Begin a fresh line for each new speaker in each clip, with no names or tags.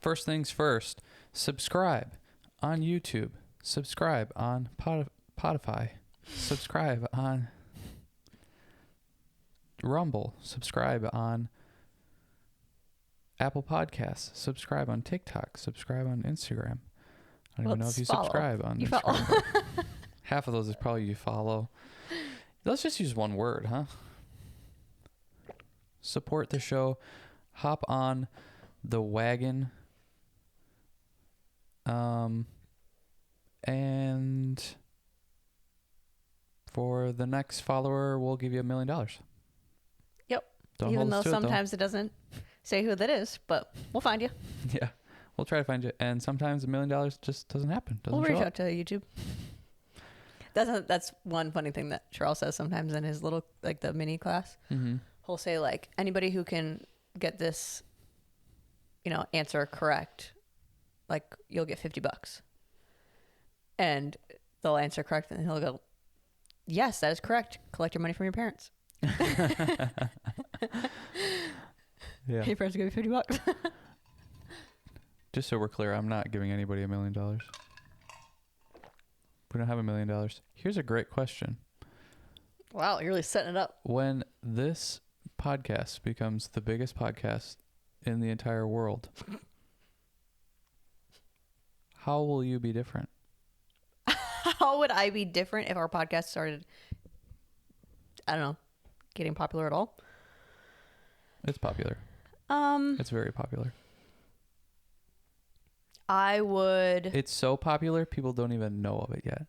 first things first, subscribe on YouTube, subscribe on Spotify, subscribe on Rumble, subscribe on Apple Podcasts, subscribe on TikTok, subscribe on Instagram. I don't even know if you subscribe on Instagram. Half of those is probably you follow. Let's just use one word, huh? Support the show. Hop on the wagon. And for the next follower, we'll give you $1 million.
Yep.
Don't
Even though
hold us to
sometimes it doesn't say who that is, but we'll find you.
Yeah. We'll try to find you. And sometimes $1 million just doesn't happen.
We'll reach out to YouTube. That's one funny thing that Charles says sometimes in his little, like the mini class.
Mm-hmm.
He'll say like, anybody who can get this, answer correct, like you'll get $50. And they'll answer correct, and he'll go, yes, that is correct. Collect your money from your parents.
Yeah.
Your parents give you $50.
Just so we're clear, I'm not giving anybody $1 million. We don't have $1 million. Here's a great question.
Wow, you're really setting it up.
When this podcast becomes the biggest podcast in the entire world, how will you be different?
How would I be different if our podcast started, I don't know, getting popular at all?
It's popular. It's very popular.
I would.
It's so popular, people don't even know of it yet.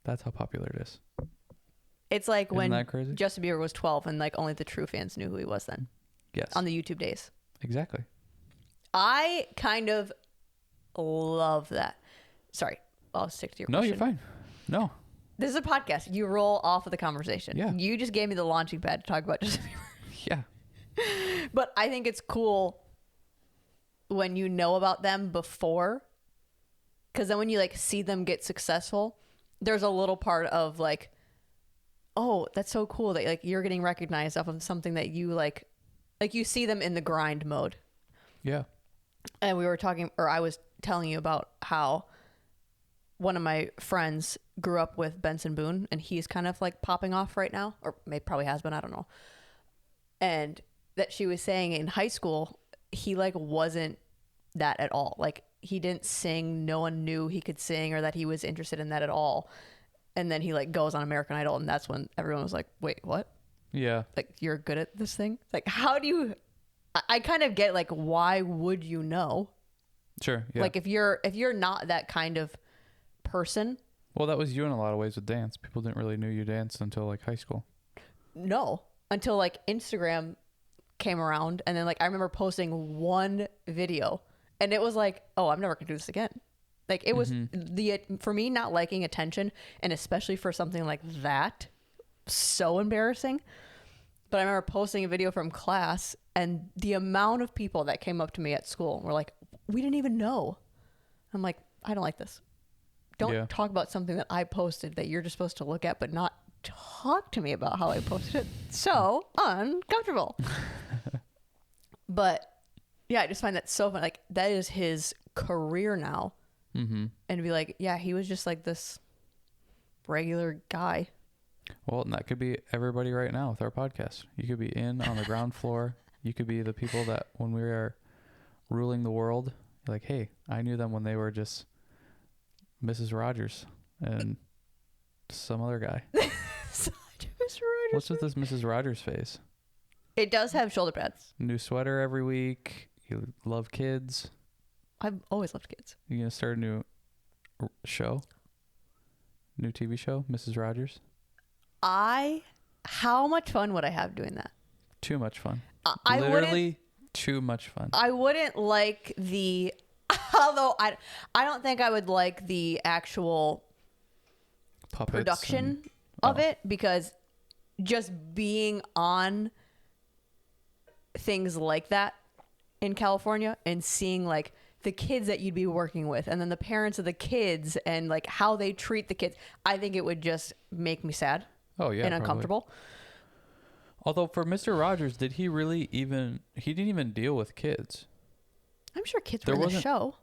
That's how popular it is.
It's like
Isn't that
when
crazy?
Justin Bieber was 12 and like only the true fans knew who he was then.
Yes.
On the YouTube days.
Exactly.
I kind of love that. Sorry, I'll stick to your question.
No, you're fine. No.
This is a podcast. You roll off of the conversation.
Yeah.
You just gave me the launching pad to talk about Justin Bieber.
Yeah.
But I think it's cool when you know about them before, because then when you like see them get successful, there's a little part of like, oh, that's so cool that like you're getting recognized off of something that you like you see them in the grind mode.
Yeah.
And we were talking, or I was telling you about how one of my friends grew up with Benson Boone, and he's kind of like popping off right now, or maybe probably has been, I don't know. And that she was saying in high school, he like wasn't that at all. Like he didn't sing. No one knew he could sing or that he was interested in that at all. And then he like goes on American Idol, and that's when everyone was like, wait, what?
Yeah.
Like, you're good at this thing? Like, how do you, I kind of get like, why would you know?
Sure. Yeah.
Like if you're not that kind of person.
Well, that was you in a lot of ways with dance. People didn't really know you danced until like high school.
No, until like Instagram came around, and then like I remember posting one video, and it was like, oh, I'm never gonna do this again. Like it was for me, not liking attention, and especially for something like that, so embarrassing. But I remember posting a video from class, and the amount of people that came up to me at school were like, we didn't even know. I'm like, I don't like this. Don't talk about something that I posted that you're just supposed to look at, but not talk to me about how I posted it. So uncomfortable. But yeah, I just find that so fun. Like that is his career now. Mm-hmm. And to be like, yeah, he was just like this regular guy.
Well, and that could be everybody right now with our podcast. You could be in on the ground floor. You could be the people that when we are ruling the world, you're like, hey, I knew them when they were just Mrs. Rogers and some other guy. What's with this Mrs. Rogers face?
It does have shoulder pads.
New sweater every week. You love kids.
I've always loved kids.
You gonna start a new show? New TV show, Mrs. Rogers?
How much fun would I have doing that?
Too much fun.
Literally
too much fun.
I wouldn't like the, although I don't think I would like the actual
Puppets
production of it, because just being on things like that in California and seeing like the kids that you'd be working with and then the parents of the kids and like how they treat the kids, I think it would just make me sad.
Oh yeah,
and uncomfortable.
Probably. Although for Mr. Rogers, he didn't even deal with kids.
I'm sure kids
There
were in the
wasn't-
show.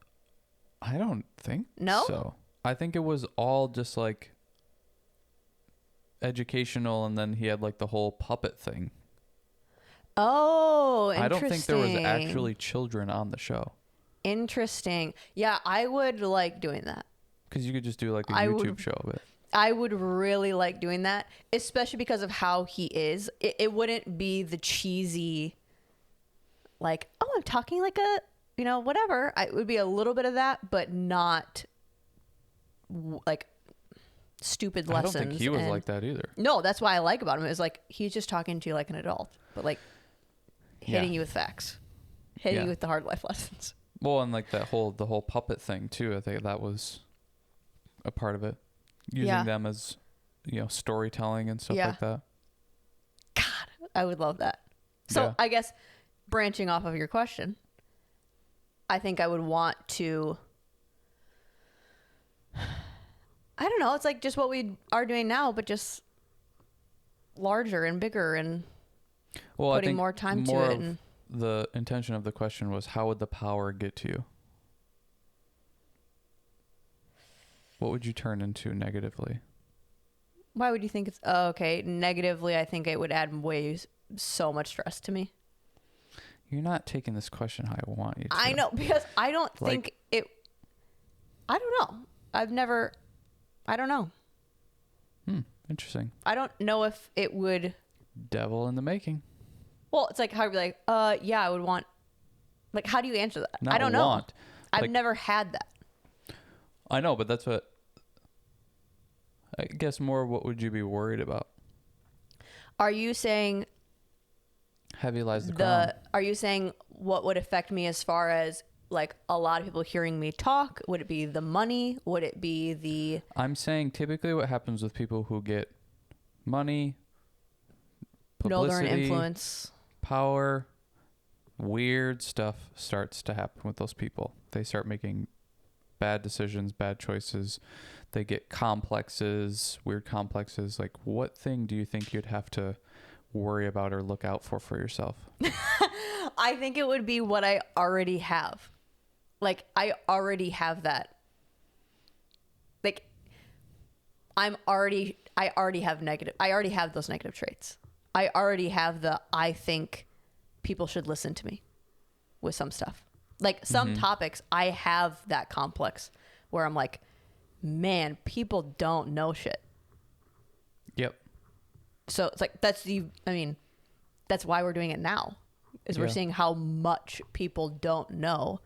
I don't think
No?
so. I think it was all just like educational, and then he had like the whole puppet thing.
Oh, interesting.
I don't think there was actually children on the show.
Interesting. Yeah, I would like doing that.
Because you could just do like a
I
YouTube
would-
show of it.
I would really like doing that, especially because of how he is. It wouldn't be the cheesy, like, oh, I'm talking like a, whatever. It would be a little bit of that, but not like stupid
I
lessons.
don't think he was
and-
like that either.
No, that's why I like about him. Is like he's just talking to you like an adult, but like hitting
Yeah.
you with facts, hitting you
Yeah.
with the hard life lessons.
Well, and like the whole puppet thing too. I think that was a part of it. Using
Yeah.
them as, storytelling and stuff
Yeah.
like that.
God, I would love that. So
Yeah.
I guess branching off of your question, I think I would want to. I don't know. It's like just what we are doing now, but just larger and bigger and
Well, I
putting
think
more time to
more
it.
of
And
the intention of the question was, how would the power get to you? What would you turn into negatively?
why would you think it's okay? Negatively, I think it would add so much stress to me.
You're not taking this question how I want you to.
I know, because I don't
Like-
think it. I don't know. I don't know.
Interesting.
I don't know if it would.
Devil in the making.
Well, it's like how I'd be like, yeah, I would want. Like, how do you answer that?
Not
I don't know.
want.
I've
Like-
never had that.
I know, but that's what. I guess more. What would you be worried about?
Are you saying
Heavy lies the crown.
Are you saying what would affect me as far as like a lot of people hearing me talk? Would it be the money? Would it be the
I'm saying typically what happens with people who get money,
know they're an
publicity,
influence?
power, weird stuff starts to happen with those people. They start making bad decisions, bad choices. They get complexes, weird complexes. Like, what thing do you think you'd have to worry about or look out for yourself?
I think it would be what I already have. Like, I already have that. Like, I already have those negative traits. I already have I think people should listen to me with some stuff. Like, some topics, I have that complex where I'm like, man, people don't know shit.
Yep.
So it's like, that's why we're doing it now, is we're
Yeah.
seeing how much people don't know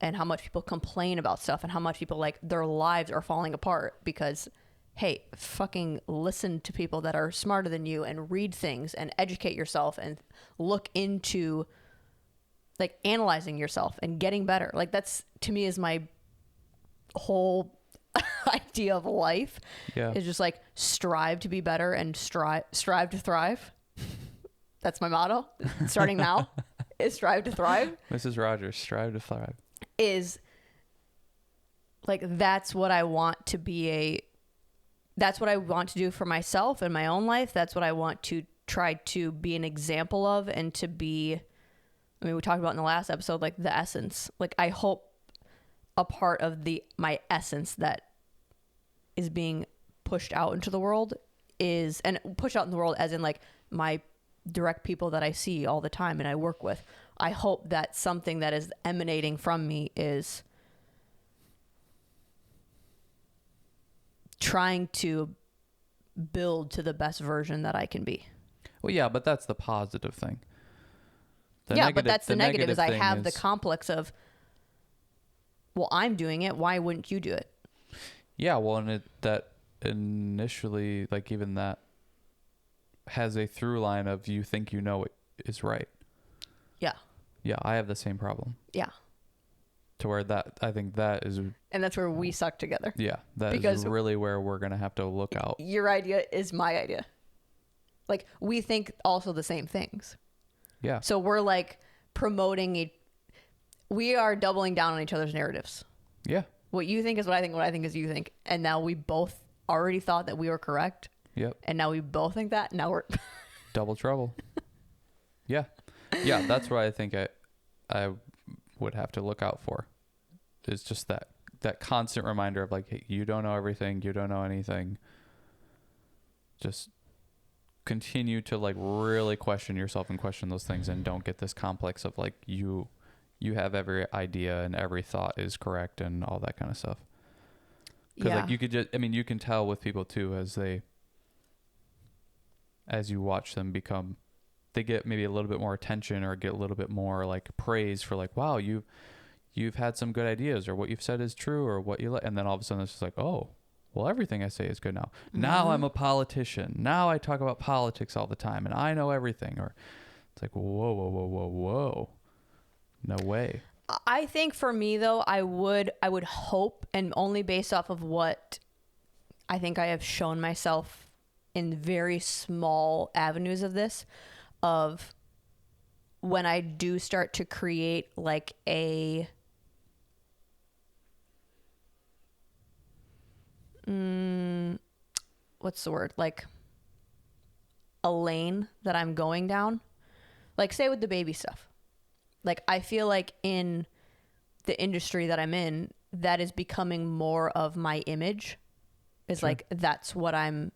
and how much people complain about stuff and how much people like their lives are falling apart because, hey, fucking listen to people that are smarter than you and read things and educate yourself and look into like analyzing yourself and getting better. Like, that's to me is my whole idea of life.
Yeah.
Is just like strive to be better and strive to thrive. That's my motto. Starting now is strive to thrive.
Mrs. Rogers, strive to thrive.
Is like, that's what I want to be that's what I want to do for myself in my own life. That's what I want to try to be an example of and to be, we talked about in the last episode, like the essence. Like, I hope a part of my essence that is being pushed out into the world is, and pushed out in the world as in like my direct people that I see all the time and I work with. I hope that something that is emanating from me is trying to build to the best version that I can be.
Well, yeah, but that's the positive thing.
But that's the negative is I have the complex of, well, I'm doing it. Why wouldn't you do it?
Yeah, well, and that initially, like, even that has a through line of you think you know it is right.
Yeah.
Yeah, I have the same problem.
Yeah.
To where I think that is,
And that's where we suck together.
yeah, that
Because-
is really where we're going to have to look out.
Your idea is my idea. Like, we think also the same things.
Yeah.
So we're like promoting we are doubling down on each other's narratives.
Yeah.
What you think is what I think is you think. And now we both already thought that we were correct.
Yep.
And now we both think that. Now we're
Double trouble. Yeah. Yeah, that's why I think I would have to look out for is just that constant reminder of like, hey, you don't know everything, you don't know anything. Just continue to like really question yourself and question those things, and don't get this complex of like you have every idea and every thought is correct and all that kind of stuff. Because like you could just, I mean, you can tell with people too as you watch them become, they get maybe a little bit more attention or get a little bit more like praise for like, wow, you've had some good ideas, or what you've said is true, or what you and then all of a sudden it's just like, oh, well, everything I say is good now. Now I'm a politician. Now I talk about politics all the time and I know everything. Or it's like, whoa, whoa, whoa, whoa, whoa. No way.
I think for me though, I would hope, and only based off of what I think I have shown myself in very small avenues of this, of when I do start to create like what's the word? Like a lane that I'm going down. Like say with the baby stuff. Like I feel like in the industry that I'm in, that is becoming more of my image. Is
Sure.
like that's what I'm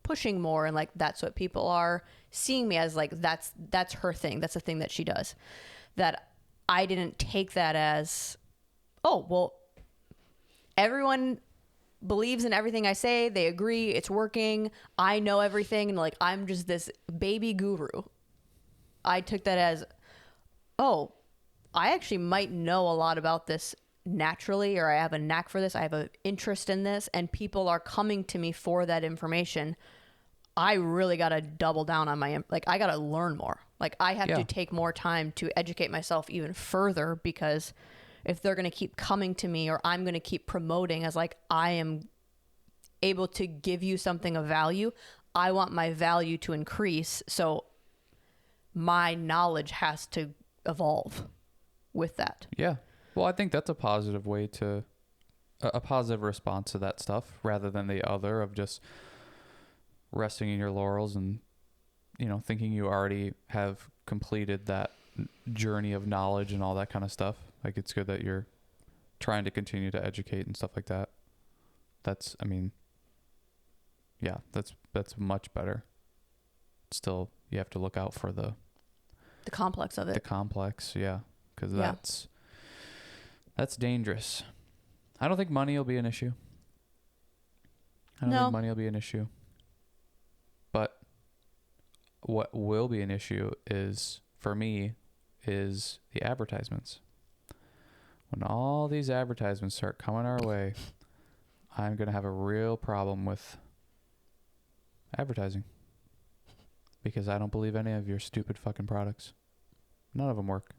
pushing more, and like that's what people are seeing me as. Like that's her thing. That's the thing that she does. That I didn't take that as, oh, well, everyone believes in everything I say. They agree. It's working. I know everything. And like, I'm just this baby guru. I took that as, oh, I actually might know a lot about this naturally, or I have a knack for this. I have an interest in this, and people are coming to me for that information. I really got to double down on like, I got to learn more. Like I have to take more time to educate myself even further, because if they're going to keep coming to me, or I'm going to keep promoting as like, I am able to give you something of value, I want my value to increase. So my knowledge has to evolve with that.
Yeah. Well, I think that's a positive way to, a positive response to that stuff, rather than the other of just resting in your laurels and, you know, thinking you already have completed that journey of knowledge and all that kind of stuff. Like it's good that you're trying to continue to educate and stuff like that. That's, I mean, yeah, that's much better. Still, you have to look out for the
complex of it.
The complex, yeah, because that's dangerous. I don't think money will be an issue. I don't think money will be an issue. But what will be an issue is, for me, is the advertisements. When all these advertisements start coming our way, I'm going to have a real problem with advertising, because I don't believe any of your stupid fucking products. None of them work.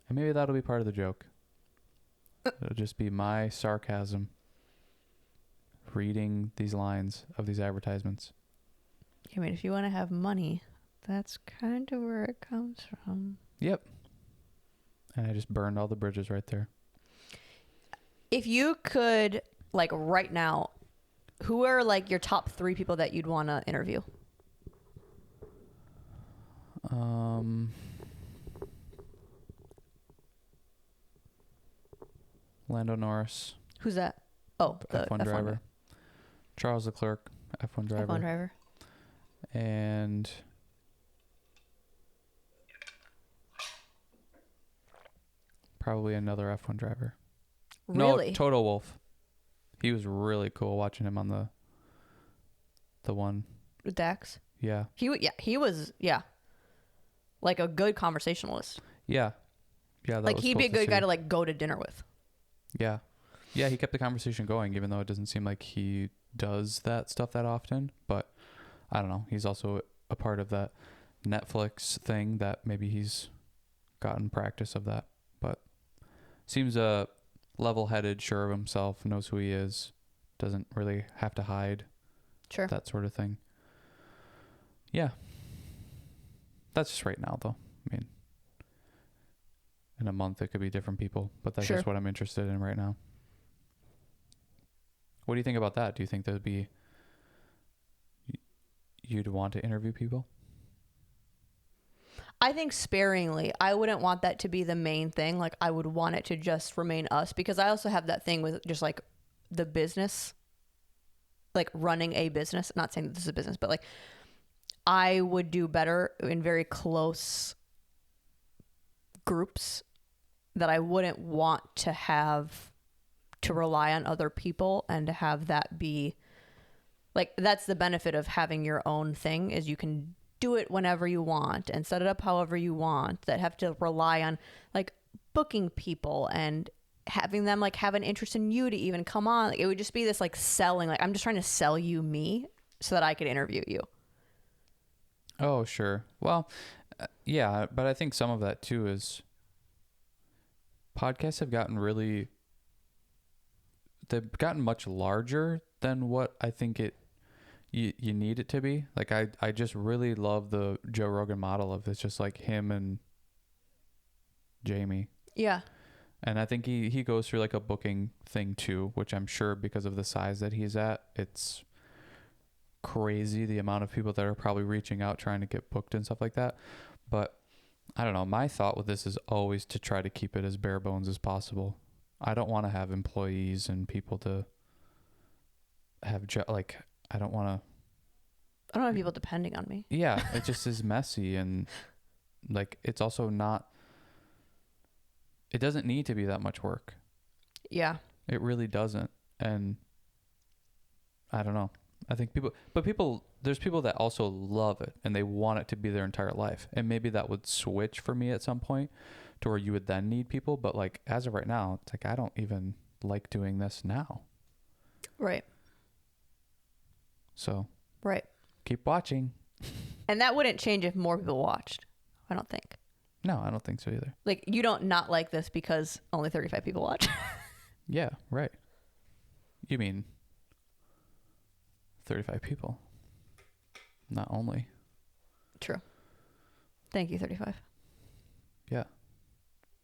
And maybe that'll be part of the joke. It'll just be my sarcasm reading these lines of these advertisements.
I mean, if you want to have money, that's kind of where it comes from.
Yep. And I just burned all the bridges right there.
If you could, like right now, who are like your top 3 people that you'd want to interview?
Lando Norris.
Who's that? Oh, the
F1 driver. Charles Leclerc, F1 driver.
F1 driver.
And probably another F1 driver.
Really?
No, Toto Wolff. He was really cool watching him on the one.
With Dax?
Yeah.
He was like a good conversationalist.
Yeah. Yeah. That
like
was
he'd
cool
be a good
see.
guy to like go to dinner with.
Yeah. Yeah, he kept the conversation going, even though it doesn't seem like he does that stuff that often. But I don't know. He's also a part of that Netflix thing that maybe he's gotten practice of that. But seems level-headed, sure of himself, knows who he is, doesn't really have to hide.
Sure.
That sort of thing. Yeah. That's just right now, though. I mean, in a month it could be different people, but that's just what I'm interested in right now. What do you think about that? Do you think there'd be, you'd want to interview people?
I think sparingly. I wouldn't want that to be the main thing. Like, I would want it to just remain us, because I also have that thing with just like the business, like running a business. Not saying that this is a business, but like I would do better in very close groups that I wouldn't want to have to rely on other people, and to have that be like, that's the benefit of having your own thing, is you can do it whenever you want and set it up however you want, that have to rely on like booking people and having them like have an interest in you to even come on. Like, it would just be this like selling, like I'm just trying to sell you me so that I could interview you.
Oh, sure. Well, yeah, but I think some of that too is podcasts have gotten they've gotten much larger than what I think you need it to be. Like I just really love the Joe Rogan model of it's just like him and Jamie.
Yeah.
And I think he goes through like a booking thing too, which I'm sure because of the size that he's at, it's crazy the amount of people that are probably reaching out trying to get booked and stuff like that. But I don't know. My thought with this is always to try to keep it as bare bones as possible. I don't want to have employees and people to have like, I don't want
people depending on me.
Yeah, it just is messy, and like it's also not, it doesn't need to be that much work.
Yeah.
It really doesn't. And I don't know. I think there's people that also love it and they want it to be their entire life. And maybe that would switch for me at some point to where you would then need people. But like, as of right now, it's like, I don't even like doing this now.
Right.
So.
Right.
Keep watching.
And that wouldn't change if more people watched, I don't think.
No, I don't think so either.
Like, you don't not like this because only 35 people watch.
Yeah, right. You mean 35 people. Not only.
True. Thank you, 35.
Yeah.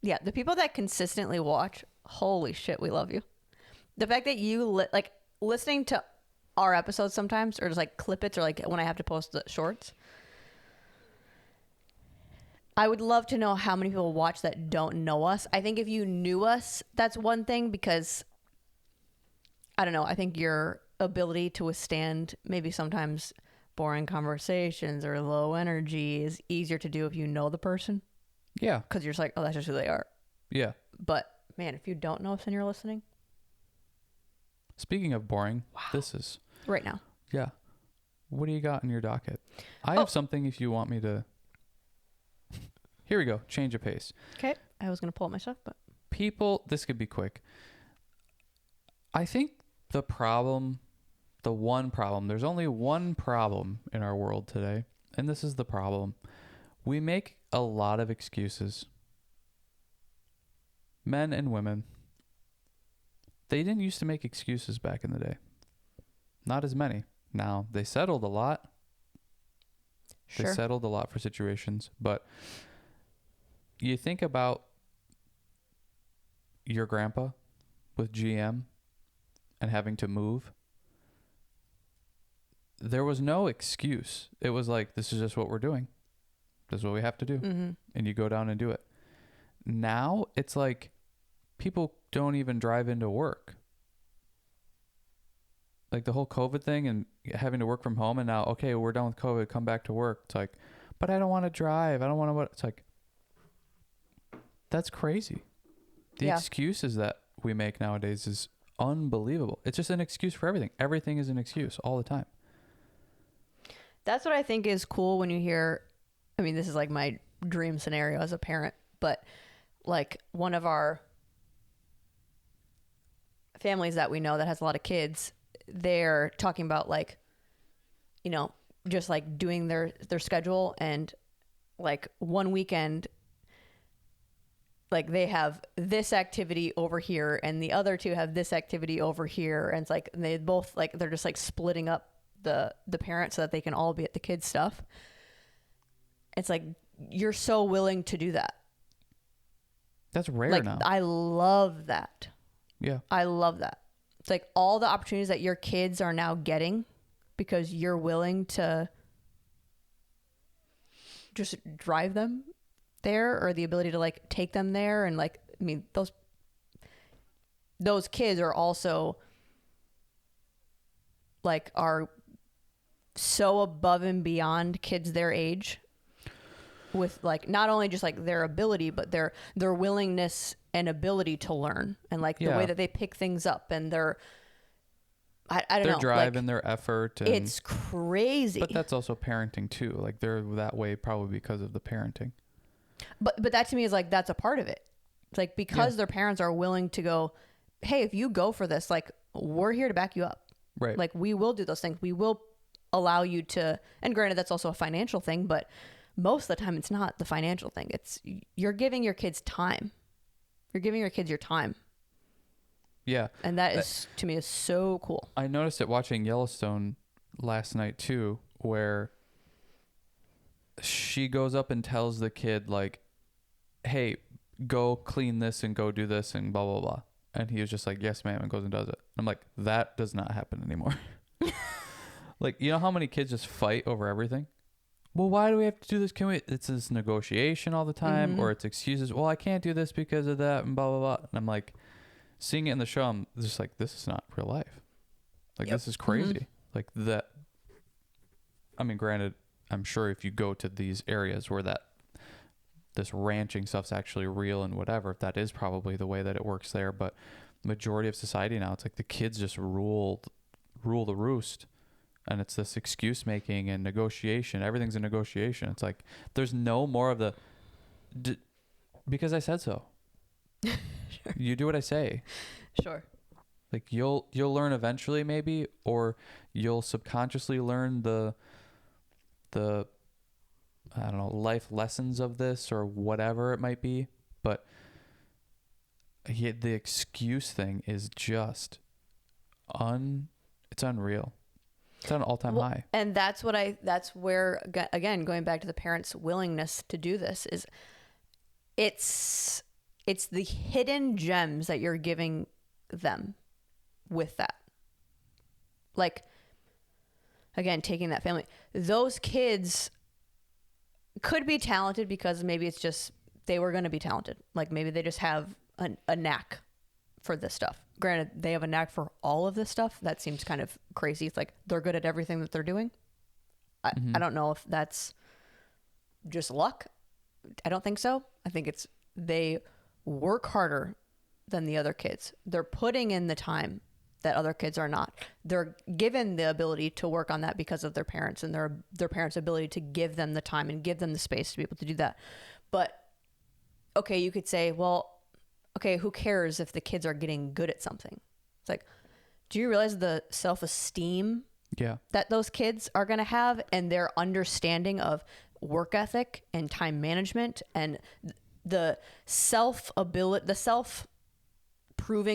Yeah, the people that consistently watch, holy shit, we love you. The fact that you, like, listening to our episodes sometimes, or just like clip it, or like when I have to post the shorts, I would love to know how many people watch that don't know us. I think if you knew us, that's one thing, because I don't know, I think your ability to withstand maybe sometimes boring conversations or low energy is easier to do if you know the person.
Yeah.
Because you're just like, oh, that's just who they are.
Yeah.
But man, if you don't know us and you're listening.
Speaking of boring,
wow.
This is
right now.
Yeah. What do you got in your docket? I have something if you want me to. Here we go. Change of pace.
Okay. I was going to pull up my stuff, but.
People, this could be quick. I think the one problem, there's only one problem in our world today, and this is the problem. We make a lot of excuses. Men and women. They didn't used to make excuses back in the day. Not as many. Now, they settled a lot.
Sure.
They settled a lot for situations, but you think about your grandpa with GM and having to move. There was no excuse. It was like, this is just what we're doing. This is what we have to do.
Mm-hmm.
And you go down and do it. Now it's like people don't even drive into work. Like the whole COVID thing and having to work from home, and now, okay, we're done with COVID, come back to work. It's like, but I don't want to drive. I don't want to. It's like, that's crazy. The excuses that we make nowadays is unbelievable. It's just an excuse for everything. Everything is an excuse all the time.
That's what I think is cool when you hear, I mean, this is like my dream scenario as a parent, but like one of our families that we know that has a lot of kids, they're talking about like, you know, just like doing their schedule, and like one weekend, like they have this activity over here and the other two have this activity over here. And it's like, they both like, they're just like splitting up the parents so that they can all be at the kids' stuff. It's like, you're so willing to do that.
That's rare
like,
now.
I love that.
Yeah.
I love that. It's like all the opportunities that your kids are now getting because you're willing to just drive them there, or the ability to like take them there. And like, I mean, those kids are also like, are so above and beyond kids their age with like not only just like their ability, but their willingness and ability to learn, and like the way that they pick things up, and I don't know,
their drive,
like,
and their effort, and
it's crazy.
But that's also parenting too. Like they're that way probably because of the parenting.
But that to me is like, that's a part of it. It's like, because their parents are willing to go, hey, if you go for this, like, we're here to back you up.
Right.
Like, we will do those things. We will allow you to, and granted, that's also a financial thing, but most of the time it's not the financial thing. It's, you're giving your kids time. You're giving your kids your time.
Yeah.
And that is, to me, is so cool.
I noticed it watching Yellowstone last night too, where she goes up and tells the kid like, hey, go clean this and go do this and blah, blah, blah. And he was just like, yes, ma'am, and goes and does it. I'm like, that does not happen anymore. Like, you know how many kids just fight over everything? Well, why do we have to do this? It's this negotiation all the time, or it's excuses. Well, I can't do this because of that and blah, blah, blah. And I'm like, seeing it in the show, I'm just like, this is not real life. Like, this is crazy. Like that. I mean, granted, I'm sure if you go to these areas where this ranching stuff's actually real and whatever, that is probably the way that it works there. But majority of society now, it's like the kids just rule the roost, and it's this excuse making and negotiation. Everything's a negotiation. It's like there's no more of the because I said so. Sure. You do what I say.
Sure.
Like you'll learn eventually, maybe, or you'll subconsciously learn the I don't know, life lessons of this or whatever it might be. But the excuse thing is just it's unreal. It's on an all-time high.
And that's where, again, going back to the parents' willingness to do this, is it's the hidden gems that you're giving them with that. Like, again, taking that family, those kids could be talented because maybe it's just they were going to be talented. Like maybe they just have a knack for this stuff. Granted, they have a knack for all of this stuff. That seems kind of crazy. It's like they're good at everything that they're doing. I don't know if that's just luck. I don't think so. I think it's they work harder than the other kids. They're putting in the time that other kids are not. They're given the ability to work on that because of their parents and their parents' ability to give them the time and give them the space to be able to do that. But okay, you could say, well, okay, who cares if the kids are getting good at something? It's like, do you realize the self-esteem that those kids are going to have, and their understanding of work ethic and time management and the self-proving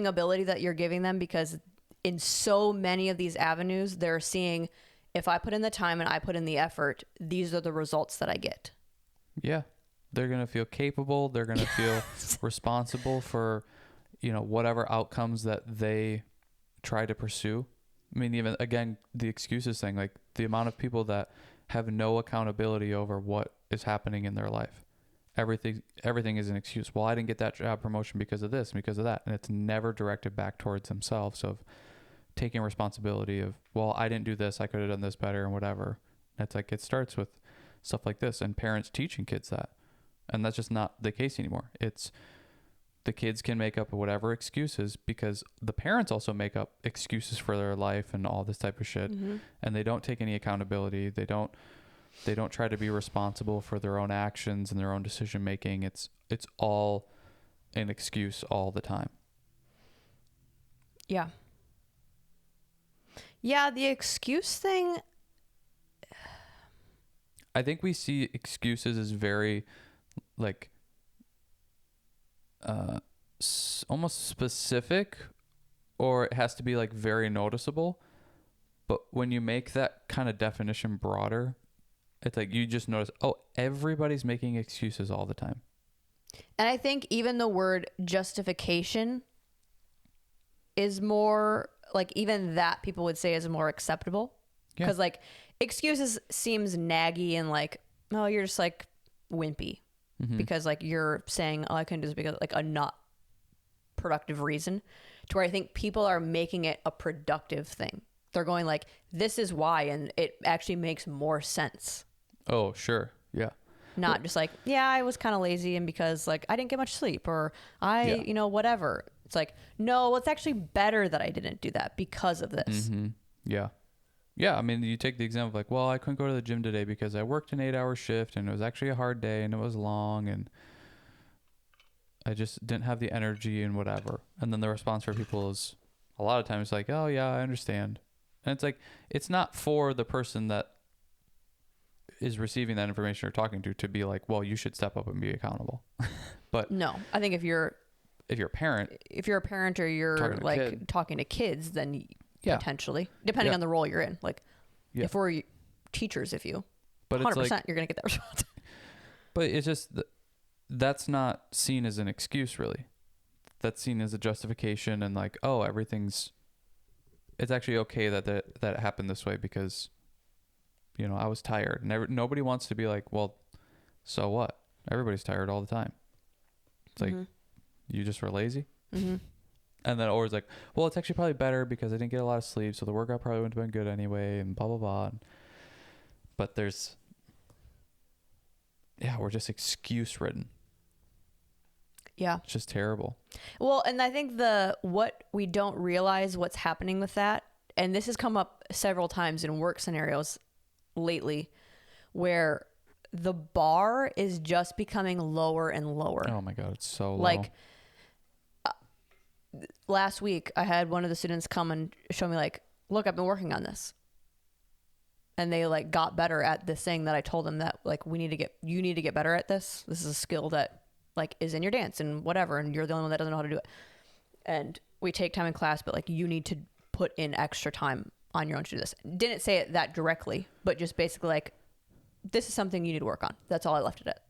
ability that you're giving them? Because in so many of these avenues, they're seeing, if I put in the time and I put in the effort, these are the results that I get. Yeah.
They're going to feel capable. They're going to feel responsible for, whatever outcomes that they try to pursue. I mean, even again, the excuses thing, like the amount of people that have no accountability over what is happening in their life. Everything is an excuse. Well, I didn't get that job promotion because of this, because of that. And it's never directed back towards themselves of taking responsibility of, well, I didn't do this. I could have done this better and whatever. And it's like, it starts with stuff like this and parents teaching kids that. And that's just not the case anymore. It's the kids can make up whatever excuses because the parents also make up excuses for their life and all this type of shit. Mm-hmm. And they don't take any accountability. They don't try to be responsible for their own actions and their own decision making. It's all an excuse all the time.
Yeah. Yeah, the excuse thing.
I think we see excuses as very like almost specific, or it has to be like very noticeable. But when you make that kind of definition broader, it's like you just notice, oh, everybody's making excuses all the time.
And I think even the word justification is more like, even that people would say is more acceptable. Because like excuses seems naggy and like, oh, you're just like wimpy
Mm-hmm.
because like you're saying, oh, I couldn't do this because like a not productive reason, to where I think people are making it a productive thing. They're going like, this is why, and it actually makes more sense.
Oh, sure. Yeah.
Not just like, yeah, I was kind of lazy and because like I didn't get much sleep or
Yeah.
you know, whatever. It's like, no, it's actually better that I didn't do that because of this.
Mm-hmm. Yeah. Yeah. I mean, you take the example of like, well, I couldn't go to the gym today because I worked an 8-hour shift and it was actually a hard day and it was long and I just didn't have the energy and whatever. And then the response for people is a lot of times like, oh yeah, I understand. And it's like, it's not for the person that is receiving that information or talking to be like, well, you should step up and be accountable. But
No, I think if you're
a parent,
or you're
talking to a
like
kid.
talking to kids, then
Yeah.
potentially, depending
Yeah.
on the role you're in, like
Yeah.
if we're teachers, if you,
but
100%,
it's like,
you're going to get that response.
but it's just, that's not seen as an excuse really. That's seen as a justification and like, oh, it's actually okay that it happened this way because, you know, I was tired. And nobody wants to be like, well, so what? Everybody's tired all the time. It's like, you just were lazy.
Mm-hmm.
And then always like, well, it's actually probably better because I didn't get a lot of sleep. So the workout probably wouldn't have been good anyway and blah, blah, blah. But we're just excuse ridden.
Yeah.
It's just terrible.
Well, and I think what we don't realize what's happening with that, and this has come up several times in work scenarios lately, where the bar is just becoming lower and lower.
Oh my God, it's so low.
Like last week, I had one of the students come and show me like, look, I've been working on this. And they like got better at this thing that I told them that like, you need to get better at this. This is a skill that like is in your dance and whatever. And you're the only one that doesn't know how to do it. And we take time in class, but like you need to put in extra time on your own to do this. Didn't say it that directly, but just basically like, this is something you need to work on. That's all I left it at.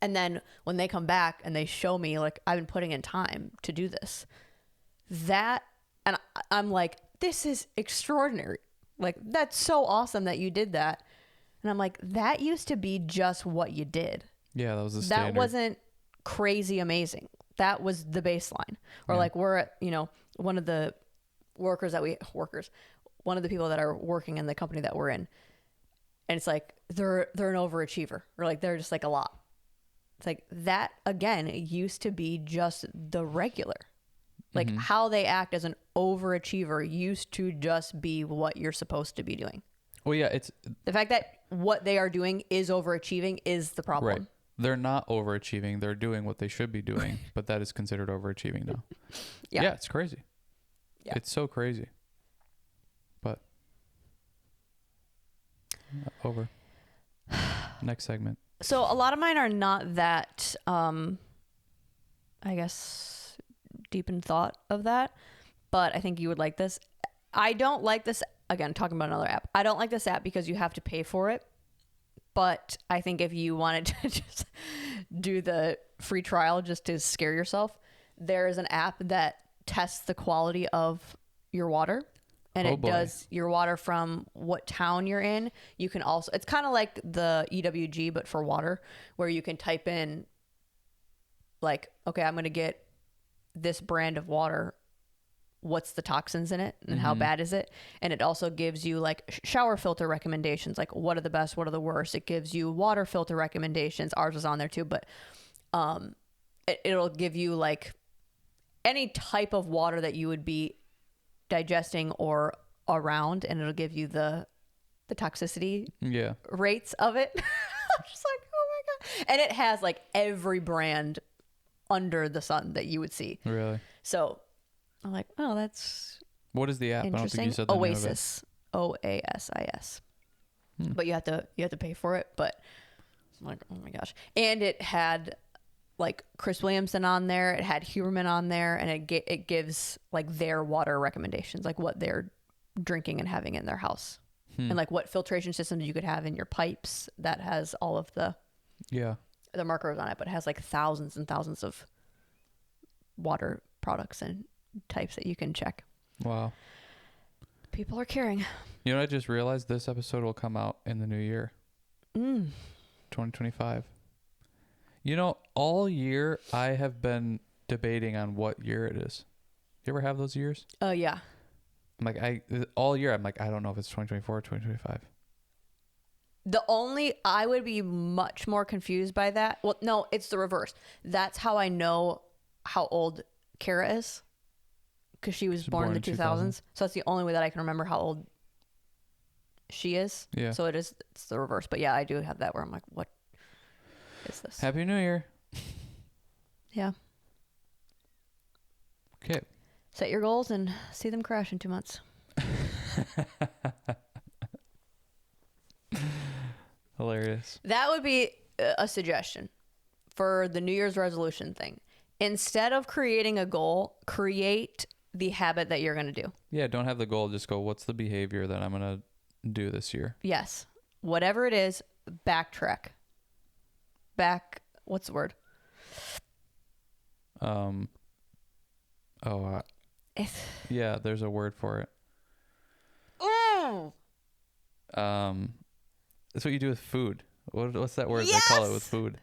And then when they come back and they show me like, I've been putting in time to do this, and I'm like, this is extraordinary. Like, that's so awesome that you did that. And I'm like, that used to be just what you did.
Yeah, that was the standard.
That wasn't crazy amazing. That was the baseline. Or like we're at, you know, one of the one of the people that are working in the company that we're in. And it's like, they're an overachiever, or like, they're just like a lot. It's like that again, it used to be just the regular, like how they act as an overachiever used to just be what you're supposed to be doing.
Well, yeah, it's
the fact that what they are doing is overachieving is the problem.
right. They're not overachieving. They're doing what they should be doing, but that is considered overachieving now. Yeah, it's crazy. Yeah. It's so crazy. But over. Next segment.
So a lot of mine are not that, I guess, deep in thought of that, but I think you would like this. I don't like this, again, talking about another app. I don't like this app because you have to pay for it. But I think if you wanted to just do the free trial just to scare yourself, there is an app that tests the quality of your water. And does your water from what town you're in. You can also, it's kind of like the EWG, but for water, where you can type in like, okay, I'm going to get this brand of water. What's the toxins in it and how bad is it? And it also gives you like shower filter recommendations, like what are the best, what are the worst. It gives you water filter recommendations. Ours is on there too, but it'll give you like any type of water that you would be digesting or around, and it'll give you the toxicity rates of it. I'm just like, oh my God. And it has like every brand under the sun that you would see.
Really?
So I'm like, oh, that's
what is the app? I don't think you said the
Oasis. OASIS. But you have to pay for it. But I'm like, oh my gosh. And it had like Chris Williamson on there. It had Huberman on there, and it gives like their water recommendations, like what they're drinking and having in their house, and like what filtration systems you could have in your pipes. That has all of the markers on it, but it has like thousands and thousands of water products and types that you can check.
Wow.
People are caring.
You know, I just realized this episode will come out in the new year. 2025. You know, all year I have been debating on what year it is. You ever have those years?
Oh, yeah.
I'm like, all year I'm like, I don't know if it's 2024 or 2025.
I would be much more confused by that. Well, no, it's the reverse. That's how I know how old Kara is. Because she was born in the 2000s. So that's the only way that I can remember how old she is.
Yeah.
So it's the reverse. But yeah, I do have that where I'm like, what is this?
Happy New Year.
Yeah.
Okay.
Set your goals and see them crash in 2 months.
Hilarious.
That would be a suggestion for the New Year's resolution thing. Instead of creating a goal, create the habit that you're going to do.
Yeah, don't have the goal. Just go, what's the behavior that I'm going to do this year?
Yes. Whatever it is, backtrack. What's the word?
Yeah, there's a word for it.
Oh.
That's what you do with food. What's that word
Yes!
they call it with food?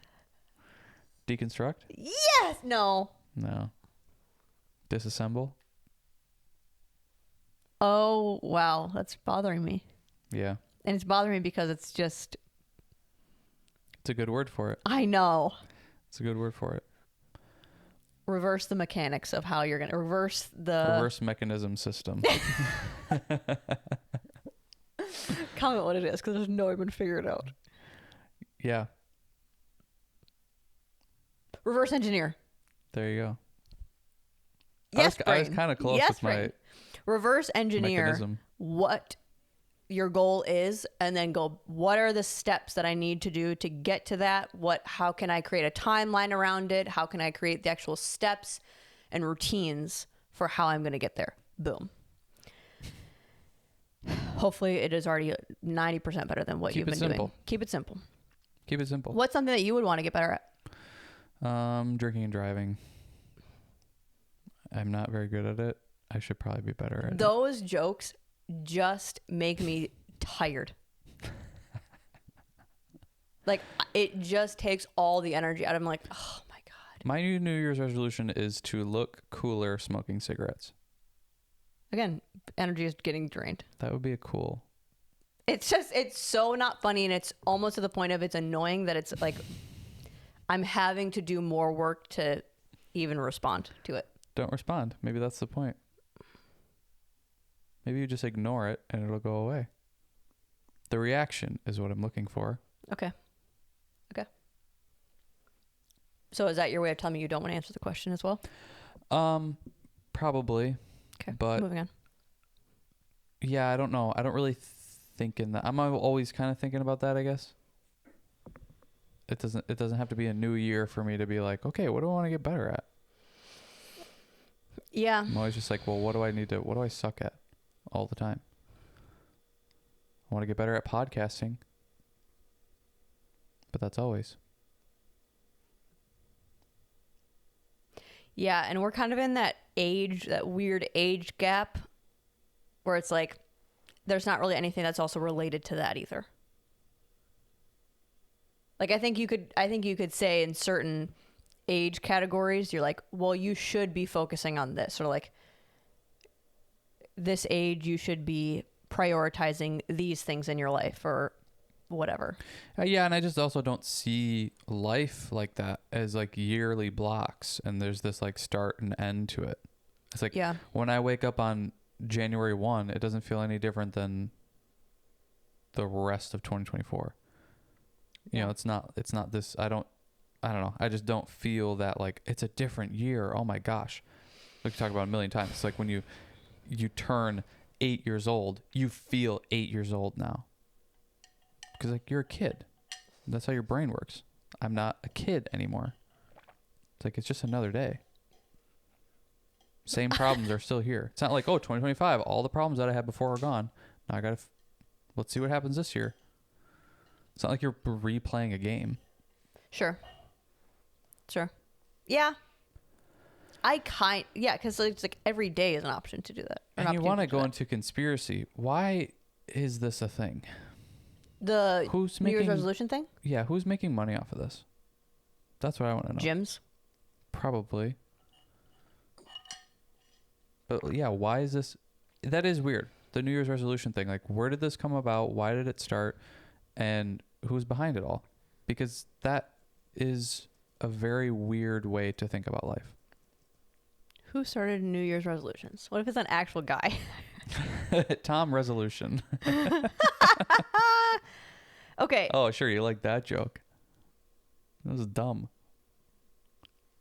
Deconstruct?
Yes. No.
Disassemble?
Oh, wow. That's bothering me.
Yeah.
And it's bothering me because it's just...
It's a good word for it.
I know.
It's a good word for it.
Reverse the mechanics of how you're going to... Reverse
mechanism system.
Comment what it is, because there's no way to figure it out.
Yeah.
Reverse engineer.
There you go.
Yes,
I was kind of close with my
reverse engineer
mechanism.
What your goal is, and then go, what are the steps that I need to do to get to that? How can I create a timeline around it? How can I create the actual steps and routines for how I'm going to get there? Boom. Hopefully it is already 90% better than what you've been doing. Keep it simple.
Keep it simple.
What's something that you would want to get better at?
Drinking and driving. I'm not very good at it. I should probably be better at it.
Those jokes just make me tired. Like, it just takes all the energy out of me. Like, oh my God.
My New Year's resolution is to look cooler smoking cigarettes.
Again, energy is getting drained.
That would be a cool.
It's so not funny, and it's almost to the point of it's annoying that it's like I'm having to do more work to even respond to it.
Don't respond. Maybe that's the point. Maybe you just ignore it and it'll go away. The reaction is what I'm looking for.
Okay. So is that your way of telling me you don't want to answer the question as well?
Probably.
Okay.
But
moving on.
Yeah, I don't know. I don't really think in that. I'm always kind of thinking about that, I guess. It doesn't have to be a new year for me to be like, okay, what do I want to get better at?
Yeah.
I'm always just like, well, what do I suck at all the time? I want to get better at podcasting. But that's always.
Yeah, and we're kind of in that weird age gap where it's like there's not really anything that's also related to that either. Like I think you could say in certain age categories you're like, well, you should be focusing on this, or like this age you should be prioritizing these things in your life or whatever.
Yeah, and I just also don't see life like that as like yearly blocks and there's this like start and end to it. It's like when I wake up on January 1, it doesn't feel any different than the rest of 2024. You know, it's not this, I don't know. I just don't feel that like it's a different year. Oh my gosh. Like we talked about a million times. It's like when you turn 8 years old, you feel 8 years old now. Because like you're a kid. That's how your brain works. I'm not a kid anymore. It's like it's just another day. Same problems are still here. It's not like, oh, 2025, all the problems that I had before are gone. Now I gotta let's see what happens this year. It's not like you're replaying a game.
Sure. Yeah. Because it's like every day is an option to do that.
And you want to go into conspiracy. Why is this a thing?
The
Who's
New Year's
making
resolution thing?
Yeah, who's making money off of this? That's what I want to know.
Gyms.
Probably. But yeah, why is this? That is weird. The New Year's resolution thing. Like, where did this come about? Why did it start? And who's behind it all? Because that is a very weird way to think about life.
Who started New Year's resolutions? What if it's an actual guy?
Tom Resolution.
Okay.
Oh, sure. You like that joke. That was dumb.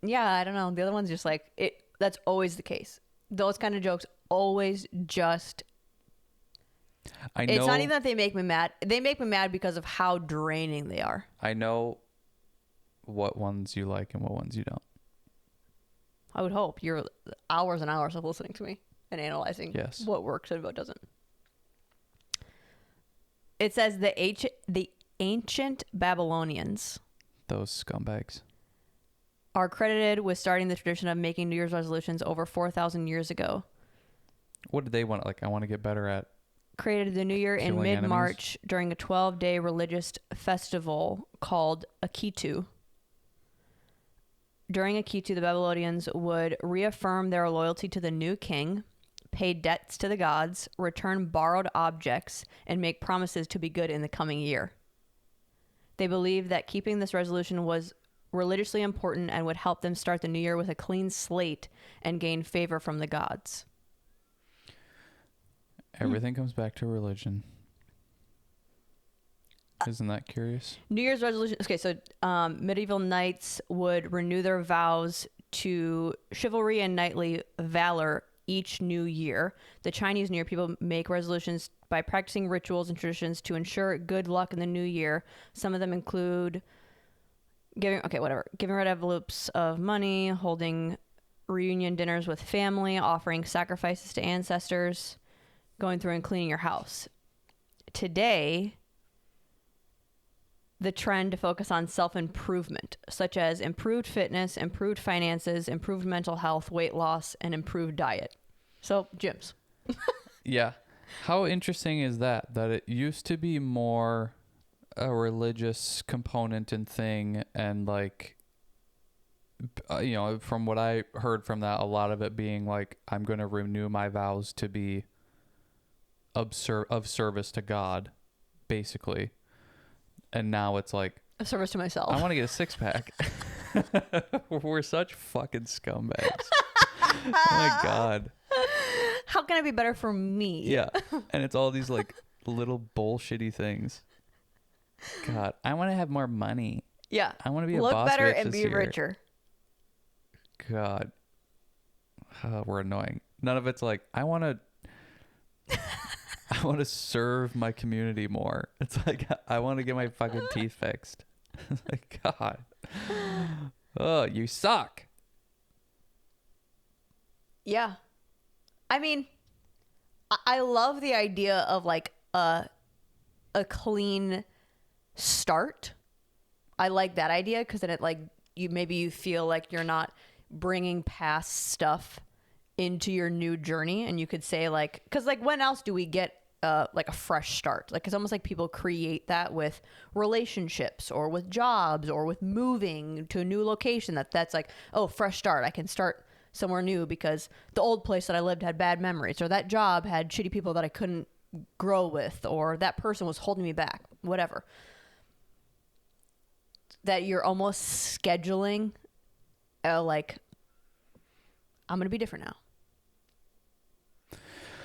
Yeah, I don't know. The other one's just like, that's always the case. Those kind of jokes always just...
I know.
It's not even that they make me mad. They make me mad because of how draining they are.
I know what ones you like and what ones you don't.
I would hope. You're hours and hours of listening to me and analyzing what works and what doesn't. It says the ancient Babylonians,
those scumbags,
are credited with starting the tradition of making New Year's resolutions over 4,000 years ago.
What did they want? Like, I want to get better at...
Created the New Year in mid-March during a 12-day religious festival called Akitu. During Akitu, the Babylonians would reaffirm their loyalty to the new king, pay debts to the gods, return borrowed objects, and make promises to be good in the coming year. They believed that keeping this resolution was religiously important and would help them start the new year with a clean slate and gain favor from the gods.
Everything comes back to religion. Isn't that curious?
New Year's resolution. Okay, so medieval knights would renew their vows to chivalry and knightly valor each new year. The Chinese New Year, people make resolutions by practicing rituals and traditions to ensure good luck in the new year. Some of them include giving red envelopes of money, holding reunion dinners with family, offering sacrifices to ancestors, going through and cleaning your house. Today, the trend to focus on self-improvement, such as improved fitness, improved finances, improved mental health, weight loss, and improved diet. So, gyms.
Yeah. How interesting is that? That it used to be more a religious component and thing, and like, from what I heard from that, a lot of it being like, I'm going to renew my vows to be of service to God, basically. And now it's like,
a service to myself.
I want to get a six-pack. We're such fucking scumbags. Oh my God.
How can it be better for me?
Yeah. And it's all these like little bullshitty things. God, I want to have more money.
Yeah.
I want to be
look
a boss
better
rich
and
this
be
year.
richer.
God. We're annoying. None of it's like, I want to serve my community more. It's like, I want to get my fucking teeth fixed. It's like, God. Oh, you suck.
Yeah. I mean, I love the idea of like a clean start. I like that idea because then it like you feel like you're not bringing past stuff into your new journey, and you could say like, because like when else do we get like a fresh start? Like it's almost like people create that with relationships or with jobs or with moving to a new location. That's like, oh, fresh start. I can start somewhere new because the old place that I lived had bad memories, or that job had shitty people that I couldn't grow with, or that person was holding me back, whatever. That you're almost scheduling like, I'm going to be different now.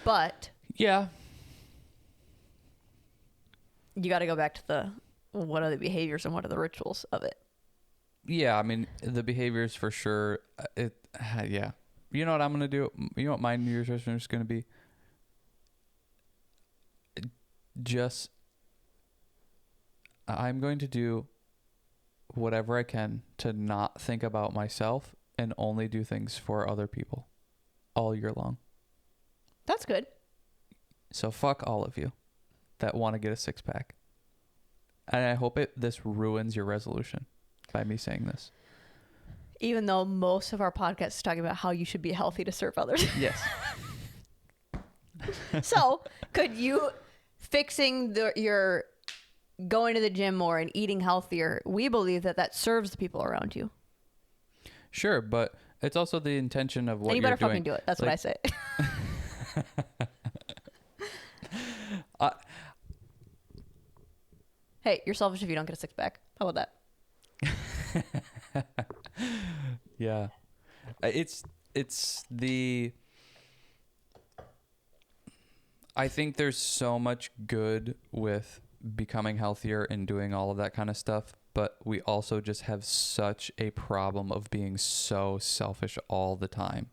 But
yeah,
you got to go back to what are the behaviors and what are the rituals of it.
Yeah, I mean, the behaviors for sure. Yeah. You know what I'm going to do? You know what my New Year's resolution is going to be? I'm going to do whatever I can to not think about myself and only do things for other people all year long.
That's good.
So fuck all of you that want to get a six-pack. And I hope this ruins your resolution by me saying this.
Even though most of our podcast is talking about how you should be healthy to serve others.
Yes.
So, could you fixing your going to the gym more and eating healthier, we believe that that serves the people around you.
Sure, but it's also the intention of what
and you
you're
better
doing.
fucking do it. That's what I say. Hey, you're selfish if you don't get a six pack. How about that?
Yeah. It's the... I think there's so much good with becoming healthier and doing all of that kind of stuff, but we also just have such a problem of being so selfish all the time.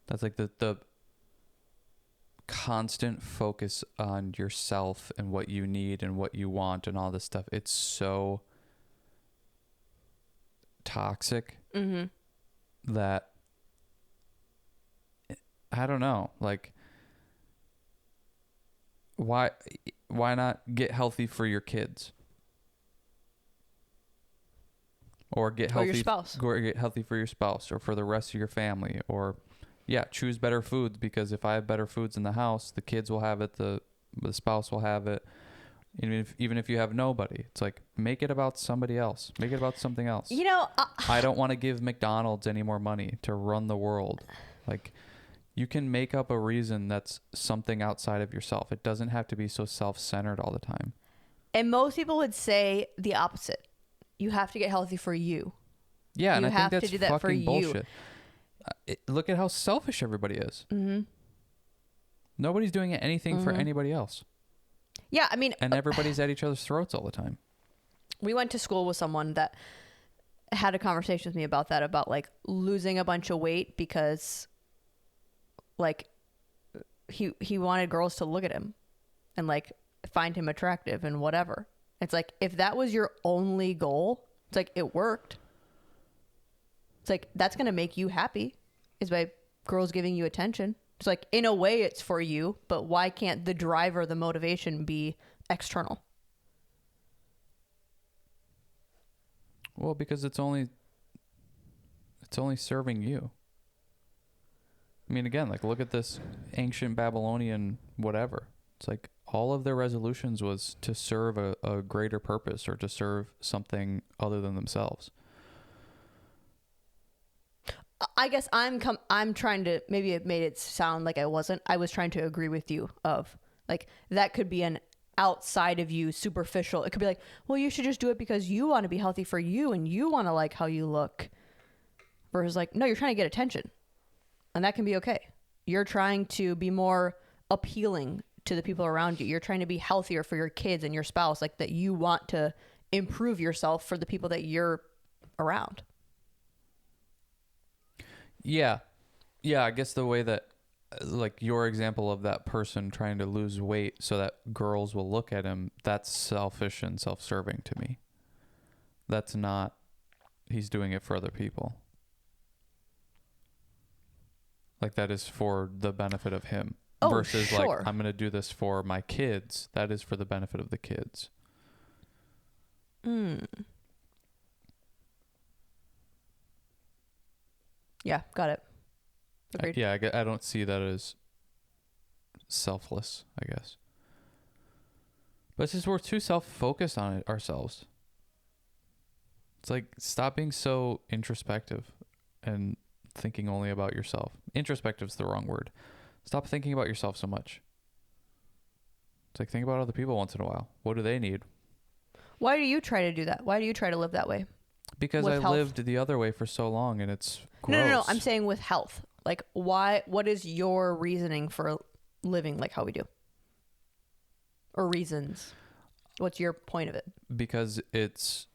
That's like the constant focus on yourself and what you need and what you want and all this stuff. It's so toxic that I don't know, like, why not get healthy for your kids? Or get healthy,
or your spouse.
Or get healthy for your spouse or for the rest of your family. Or, yeah, choose better foods, because if I have better foods in the house, the kids will have it, the spouse will have it. Even if you have nobody, it's like, make it about somebody else. Make it about something else.
You know,
I don't want to give McDonald's any more money to run the world. Like, you can make up a reason that's something outside of yourself. It doesn't have to be so self-centered all the time.
And most people would say the opposite. You have to get healthy for you.
Yeah, and
you
I think
have
that's
to do that for
fucking
you.
bullshit. Look at how selfish everybody is.
Mm-hmm.
Nobody's doing anything for anybody else.
Yeah, I mean...
And everybody's at each other's throats all the time.
We went to school with someone that had a conversation with me about that, about like losing a bunch of weight because like he wanted girls to look at him and like find him attractive and whatever. It's like, if that was your only goal, it's like, it worked. It's like, that's going to make you happy, is by girls giving you attention. It's like, in a way it's for you, but why can't the driver, the motivation be external?
Well, because it's only serving you. I mean, again, like, look at this ancient Babylonian whatever. It's like, all of their resolutions was to serve a greater purpose, or to serve something other than themselves.
I guess I'm trying to, maybe it made it sound like I wasn't. I was trying to agree with you of like, that could be an outside of you, superficial. It could be like, well, you should just do it because you want to be healthy for you and you want to like how you look. Versus like, no, you're trying to get attention. And that can be okay. You're trying to be more appealing to the people around you. You're trying to be healthier for your kids and your spouse, like that you want to improve yourself for the people that you're around.
Yeah. Yeah, I guess the way that, like, your example of that person trying to lose weight so that girls will look at him, that's selfish and self-serving to me. That's not, he's doing it for other people. Like, that is for the benefit of him.
Oh,
versus
sure.
like, I'm going to do this for my kids. That is for the benefit of the kids.
Yeah, got it. Agreed.
I don't see that as selfless, I guess. But it's just, we're too self-focused on it ourselves. It's like, stop being so introspective and thinking only about yourself. Introspective is the wrong word. Stop thinking about yourself so much. It's like, think about other people once in a while. What do they need?
Why do you try to do that? Why do you try to live that way?
Because I lived the other way for so long, and it's gross.
No. I'm saying with health. Like, why? What is your reasoning for living like how we do? Or reasons? What's your point of it?
Because it's...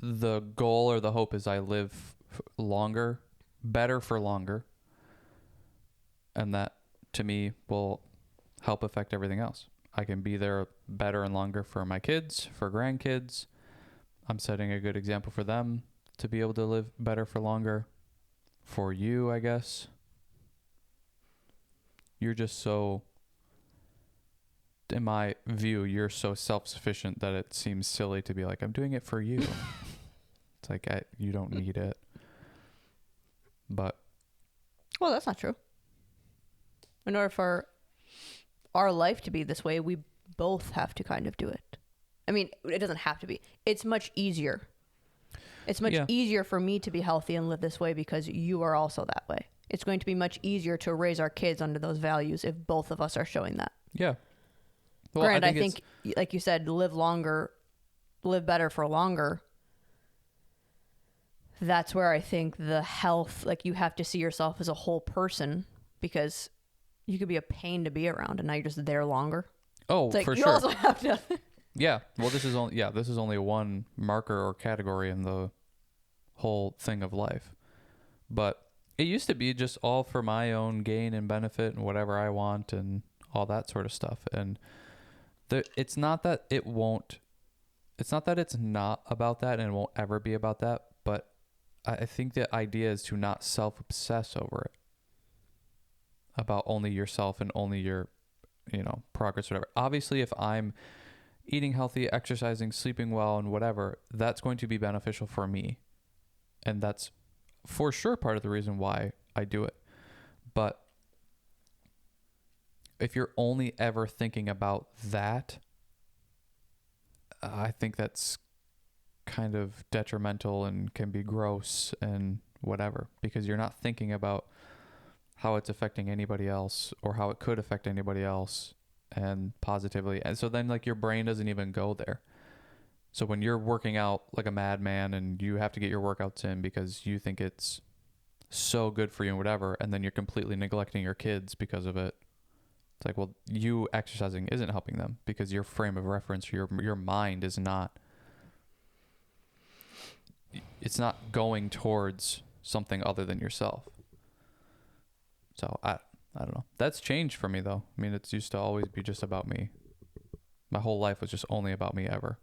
the goal or the hope is I live longer, better for longer, and that to me will help affect everything else. I can be there better and longer for my kids, for grandkids. I'm setting a good example for them to be able to live better for longer. For you, I guess. You're just so, in my view, you're so self-sufficient that it seems silly to be like, I'm doing it for you. It's like, you don't need it. But...
well, that's not true. In order for our life to be this way, we both have to kind of do it. I mean, it doesn't have to be. It's much easier. It's much easier for me to be healthy and live this way because you are also that way. It's going to be much easier to raise our kids under those values if both of us are showing that.
Yeah. Well,
Granted, I think like you said, live longer, live better for longer. That's where I think the health, like you have to see yourself as a whole person because you could be a pain to be around and now you're just there longer.
Oh,
it's like,
for
you
sure.
also have to.
Yeah. Well, this is only one marker or category in the whole thing of life. But it used to be just all for my own gain and benefit and whatever I want and all that sort of stuff. And it's not that it's not about that and it won't ever be about that. But I think the idea is to not self-obsess over it. About only yourself and only your, progress, whatever. Obviously, if I'm eating healthy, exercising, sleeping well, and whatever, that's going to be beneficial for me. And that's for sure part of the reason why I do it. But if you're only ever thinking about that, I think that's kind of detrimental and can be gross and whatever, because you're not thinking about how it's affecting anybody else or how it could affect anybody else and positively. And so then like your brain doesn't even go there. So when you're working out like a madman and you have to get your workouts in because you think it's so good for you and whatever, and then you're completely neglecting your kids because of it. It's like, well, you exercising isn't helping them because your frame of reference, your mind is not, it's not going towards something other than yourself. So I don't know. That's changed for me though. I mean, it's used to always be just about me. My whole life was just only about me ever.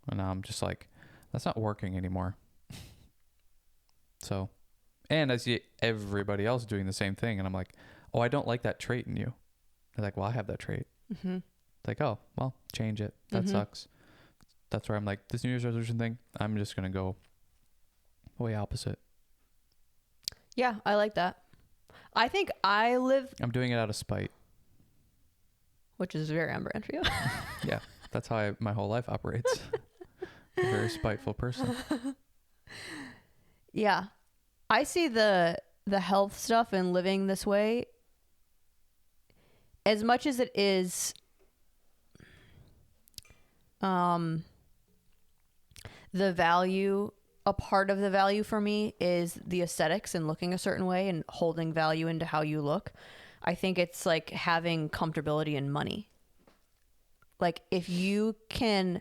And now I'm just like, that's not working anymore. So, and I see everybody else doing the same thing. And I'm like, oh, I don't like that trait in you. They're like, well, I have that trait. Mm-hmm. It's like, oh, well, change it. That sucks. That's where I'm like, this New Year's resolution thing, I'm just going to go way opposite.
Yeah, I like that. I think I'm
doing it out of spite.
Which is very on brand for you.
Yeah, that's how my whole life operates. A very spiteful person.
Yeah. I see the health stuff and living this way, as much as it is the value, a part of the value for me is the aesthetics and looking a certain way and holding value into how you look. I think it's like having comfortability in money. Like if you can,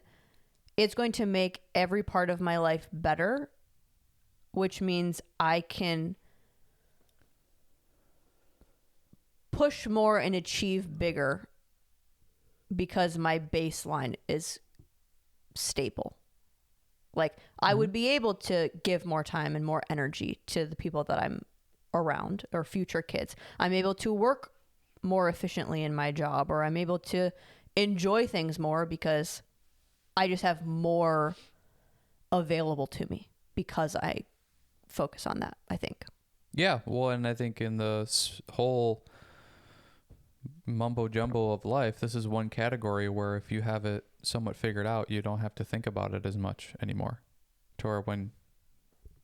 it's going to make every part of my life better, which means I can push more and achieve bigger because my baseline is stable. Like I would be able to give more time and more energy to the people that I'm around or future kids. I'm able to work more efficiently in my job, or I'm able to enjoy things more because I just have more available to me because I focus on that, I think.
Yeah. Well, and I think in the whole mumbo jumbo of life, this is one category where if you have it somewhat figured out, you don't have to think about it as much anymore. To where when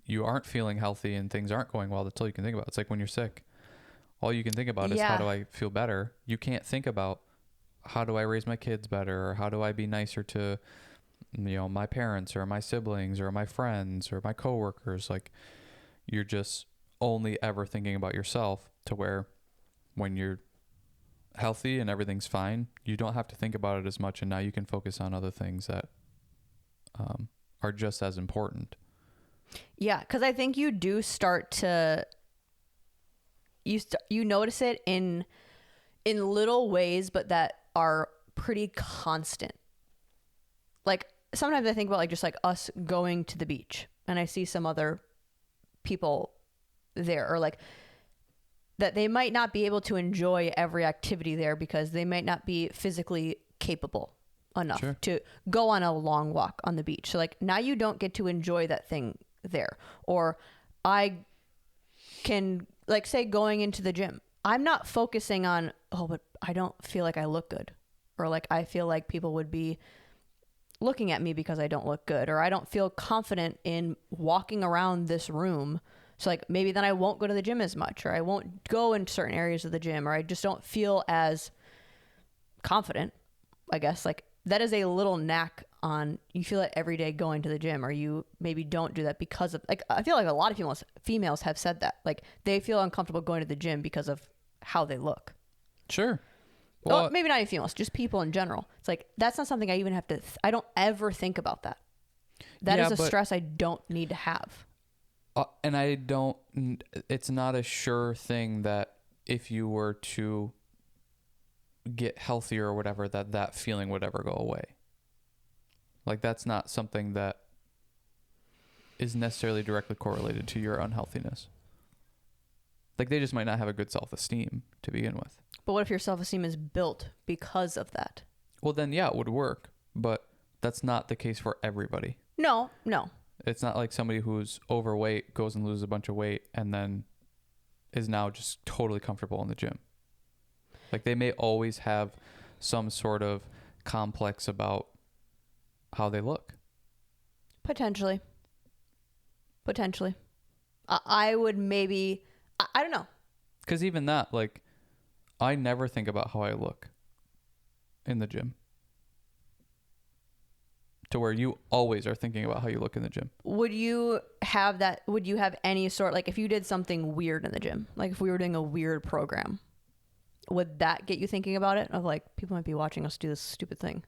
you aren't feeling healthy and things aren't going well, that's all you can think about. It's like when you're sick, all you can think about is how do I feel better? You can't think about how do I raise my kids better, or how do I be nicer to, my parents or my siblings or my friends or my coworkers. Like you're just only ever thinking about yourself, to where when you're healthy and everything's fine, you don't have to think about it as much, and now you can focus on other things that are just as important.
Yeah, because I think you do start to you notice it in little ways, but that are pretty constant. Like sometimes I think about like just like us going to the beach, and I see some other people there, or like that they might not be able to enjoy every activity there because they might not be physically capable enough to go on a long walk on the beach. So like now you don't get to enjoy that thing there. Or I can like say going into the gym, I'm not focusing on, oh, but I don't feel like I look good, or like I feel like people would be looking at me because I don't look good, or I don't feel confident in walking around this room. So like maybe then I won't go to the gym as much, or I won't go in certain areas of the gym, or I just don't feel as confident, I guess. Like that is a little knack on, you feel it every day going to the gym, or you maybe don't do that because of, like, I feel like a lot of females have said that, like they feel uncomfortable going to the gym because of how they look.
Sure.
Well, maybe not even females, just people in general. It's like, that's not something I even have to, I don't ever think about that. That is a stress I don't need to have.
And I don't, it's not a sure thing that if you were to get healthier or whatever, that feeling would ever go away. Like that's not something that is necessarily directly correlated to your unhealthiness. Like they just might not have a good self-esteem to begin with.
But what if your self-esteem is built because of that?
Well, then, yeah, it would work. But that's not the case for everybody.
No.
It's not like somebody who's overweight goes and loses a bunch of weight and then is now just totally comfortable in the gym. Like they may always have some sort of complex about how they look.
Potentially. I would maybe, I don't know.
Because even that, like, I never think about how I look in the gym. To where you always are thinking about how you look in the gym.
Would you have that? Would you have any sort, like if you did something weird in the gym, like if we were doing a weird program, would that get you thinking about it? Of like, people might be watching us do this stupid thing.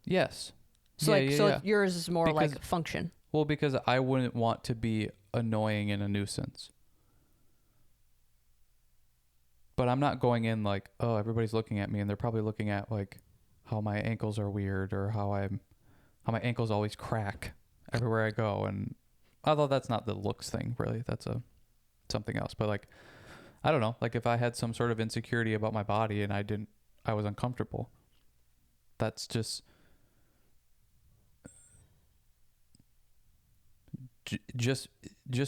Yes.
So yours is more because, like function.
Well, because I wouldn't want to be annoying and a nuisance. But I'm not going in like, oh, everybody's looking at me and they're probably looking at like how my ankles are weird or how my ankles always crack everywhere I go. And although that's not the looks thing, really, that's something else. But like, I don't know, like if I had some sort of insecurity about my body and I was uncomfortable, that's just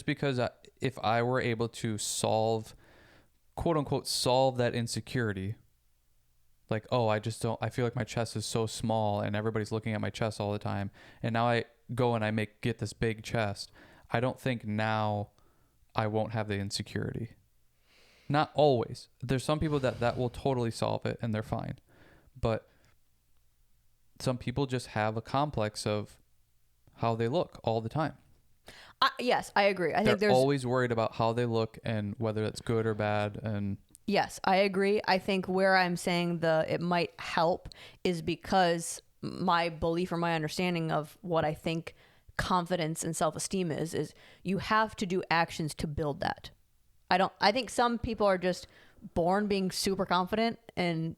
because if I were able to quote unquote solve that insecurity, like, oh, I feel like my chest is so small and everybody's looking at my chest all the time, and now I go and I get this big chest, I don't think now I won't have the insecurity. Not always. There's some people that will totally solve it and they're fine, but some people just have a complex of how they look all the time.
Yes, I agree. I think
they're always worried about how they look and whether it's good or bad. And
yes, I agree. I think where I'm saying it might help is because my belief or my understanding of what I think confidence and self-esteem is you have to do actions to build that. I think some people are just born being super confident and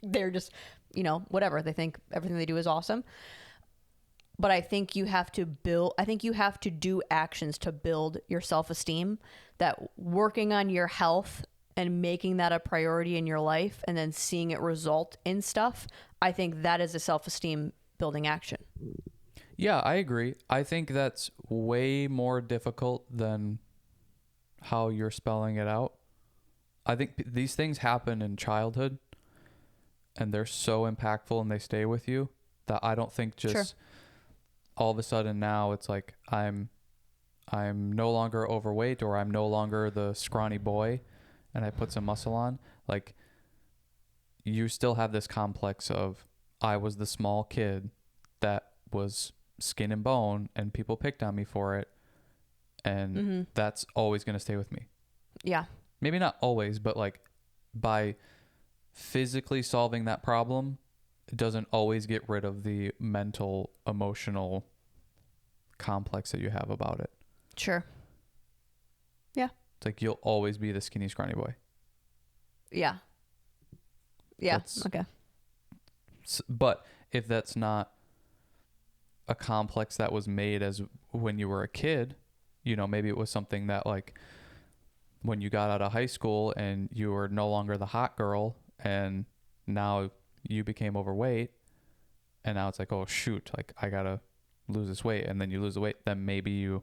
they're just, whatever. They think everything they do is awesome. But I think you have to do actions to build your self-esteem, that working on your health and making that a priority in your life and then seeing it result in stuff. I think that is a self-esteem building action.
Yeah, I agree. I think that's way more difficult than how you're spelling it out. I think these things happen in childhood and they're so impactful and they stay with you that I don't think just... Sure. All of a sudden now it's like I'm no longer overweight or I'm no longer the scrawny boy and I put some muscle on. Like you still have this complex of I was the small kid that was skin and bone and people picked on me for it. And that's always going to stay with me.
Yeah.
Maybe not always, but like by physically solving that problem, it doesn't always get rid of the mental, emotional complex that you have about it.
Sure. Yeah.
It's like you'll always be the skinny, scrawny boy.
Yeah. Yeah. Okay.
But if that's not a complex that was made as when you were a kid, maybe it was something that like when you got out of high school and you were no longer the hot girl and now you became overweight and now it's like, oh shoot, like I gotta lose this weight, and then you lose the weight, then maybe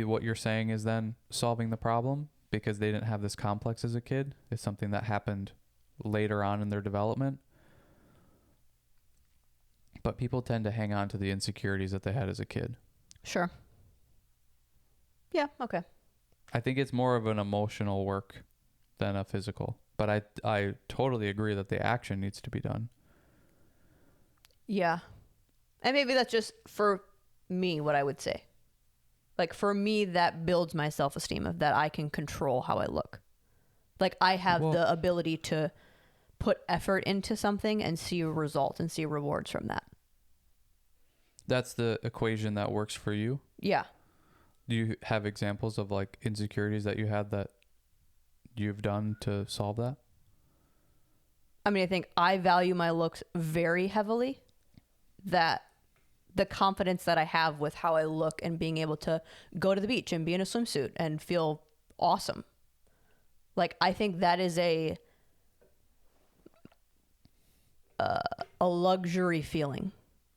what you're saying is then solving the problem, because they didn't have this complex as a kid. It's something that happened later on in their development. But people tend to hang on to the insecurities that they had as a kid.
Sure. Yeah, okay.
I think it's more of an emotional work than a physical. But I totally agree that the action needs to be done.
Yeah. And maybe that's just for me what I would say. Like for me, that builds my self-esteem of that I can control how I look. Like I have the ability to put effort into something and see a result and see rewards from that.
That's the equation that works for you?
Yeah.
Do you have examples of like insecurities that you had that you've done to solve that?
I mean, I think I value my looks very heavily. That the confidence that I have with how I look and being able to go to the beach and be in a swimsuit and feel awesome. Like, I think that is a luxury feeling.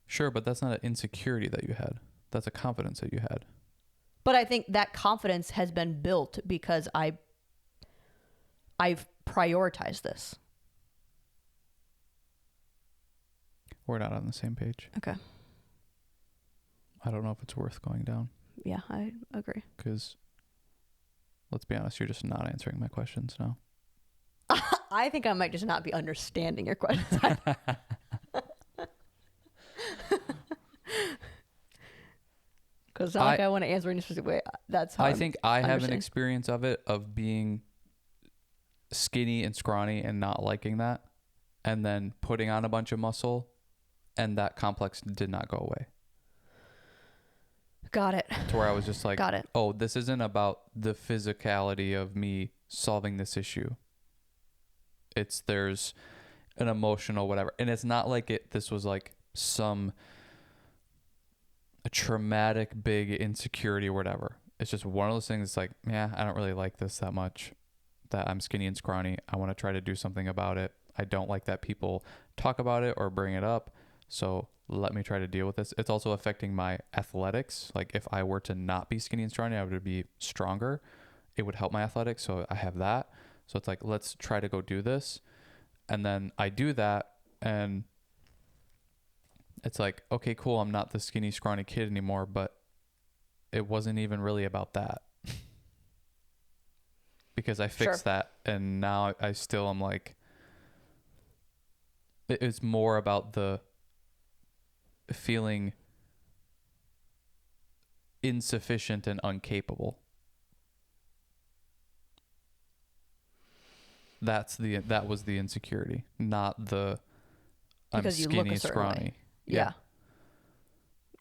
Sure, but that's not an insecurity that you had. That's a confidence that you had.
But I think that confidence has been built because I've prioritized this.
We're not on the same page.
Okay.
I don't know if it's worth going down.
Yeah, I agree.
Because, let's be honest, you're just not answering my questions now.
I think I might just not be understanding your questions. Because it's not like I want to answer in a specific way. That's how
I think I have an experience of it, of being skinny and scrawny and not liking that, and then putting on a bunch of muscle, and that complex did not go away.
Got it.
To where I was just like,
got it.
Oh, this isn't about the physicality of me solving this issue. There's an emotional whatever. And it's not like this was like a traumatic big insecurity or whatever. It's just one of those things. It's like, yeah, I don't really like this that much, that I'm skinny and scrawny. I want to try to do something about it. I don't like that people talk about it or bring it up. So let me try to deal with this. It's also affecting my athletics. Like if I were to not be skinny and scrawny, I would be stronger. It would help my athletics. So I have that. So it's like, let's try to go do this. And then I do that, and it's like, okay, cool. I'm not the skinny, scrawny kid anymore, but it wasn't even really about that. Because I fixed that, and now I still am like, it's more about the feeling insufficient and incapable. That was the insecurity, not the I'm skinny, scrawny.
Yeah.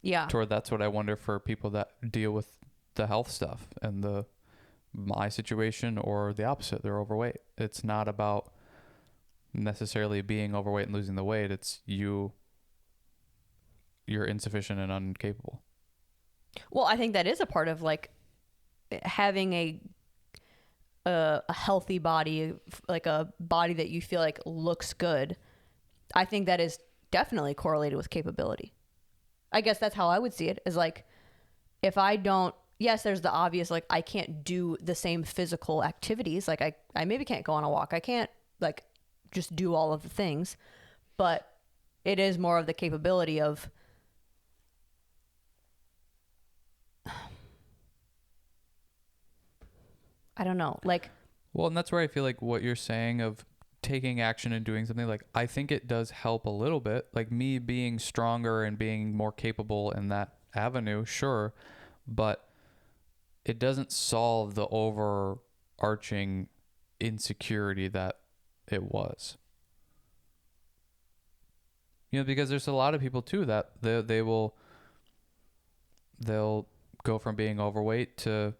That's what I wonder for people that deal with the health stuff and my situation, or the opposite, they're overweight. It's not about necessarily being overweight and losing the weight. It's you're insufficient and incapable.
Well, I think that is a part of like having a healthy body, like a body that you feel like looks good. I think that is definitely correlated with capability. I guess that's how I would see it, is like, if I don't, yes, there's the obvious, like I can't do the same physical activities. Like I maybe can't go on a walk. I can't like just do all of the things, but it is more of the capability of, I don't know, like.
Well, and that's where I feel like what you're saying of taking action and doing something, like I think it does help a little bit. Like me being stronger and being more capable in that avenue, sure, but it doesn't solve the overarching insecurity that it was. Because there's a lot of people too that they'll go from being overweight to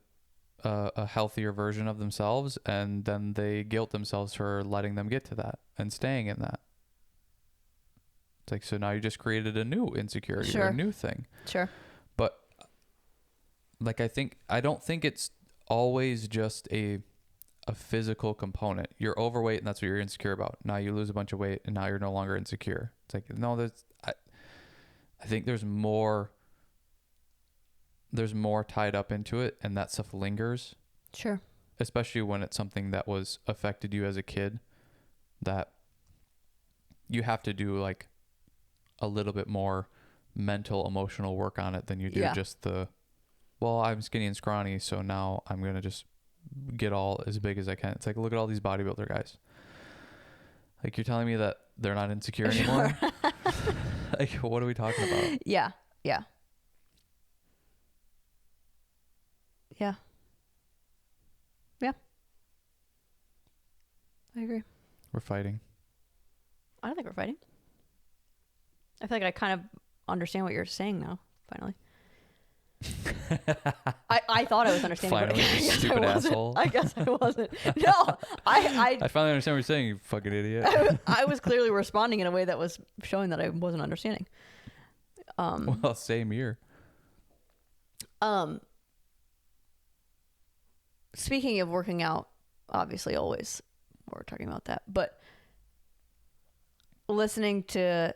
a healthier version of themselves, and then they guilt themselves for letting them get to that and staying in that. It's like, so now you just created a new insecurity or a new thing.
Sure.
But like, I don't think it's always just a physical component. You're overweight and that's what you're insecure about. Now you lose a bunch of weight and now you're no longer insecure. It's like, no, I think there's more tied up into it, and that stuff lingers.
Sure.
especially when it's something that was affected you as a kid, that you have to do like a little bit more mental, emotional work on it than you do just well, I'm skinny and scrawny, so now I'm going to just get all as big as I can. It's like, look at all these bodybuilder guys. Like, you're telling me that they're not insecure anymore? Like, what are we talking about?
Yeah. Yeah. Yeah. Yeah. I agree.
We're fighting.
I don't think we're fighting. I feel like I kind of understand what you're saying now, finally. I thought I was understanding.
Finally, you stupid asshole.
I guess I wasn't. No, I
finally understand what you're saying, you fucking idiot.
I was clearly responding in a way that was showing that I wasn't understanding.
Well, same here.
Speaking of working out, obviously always we're talking about that, but listening to,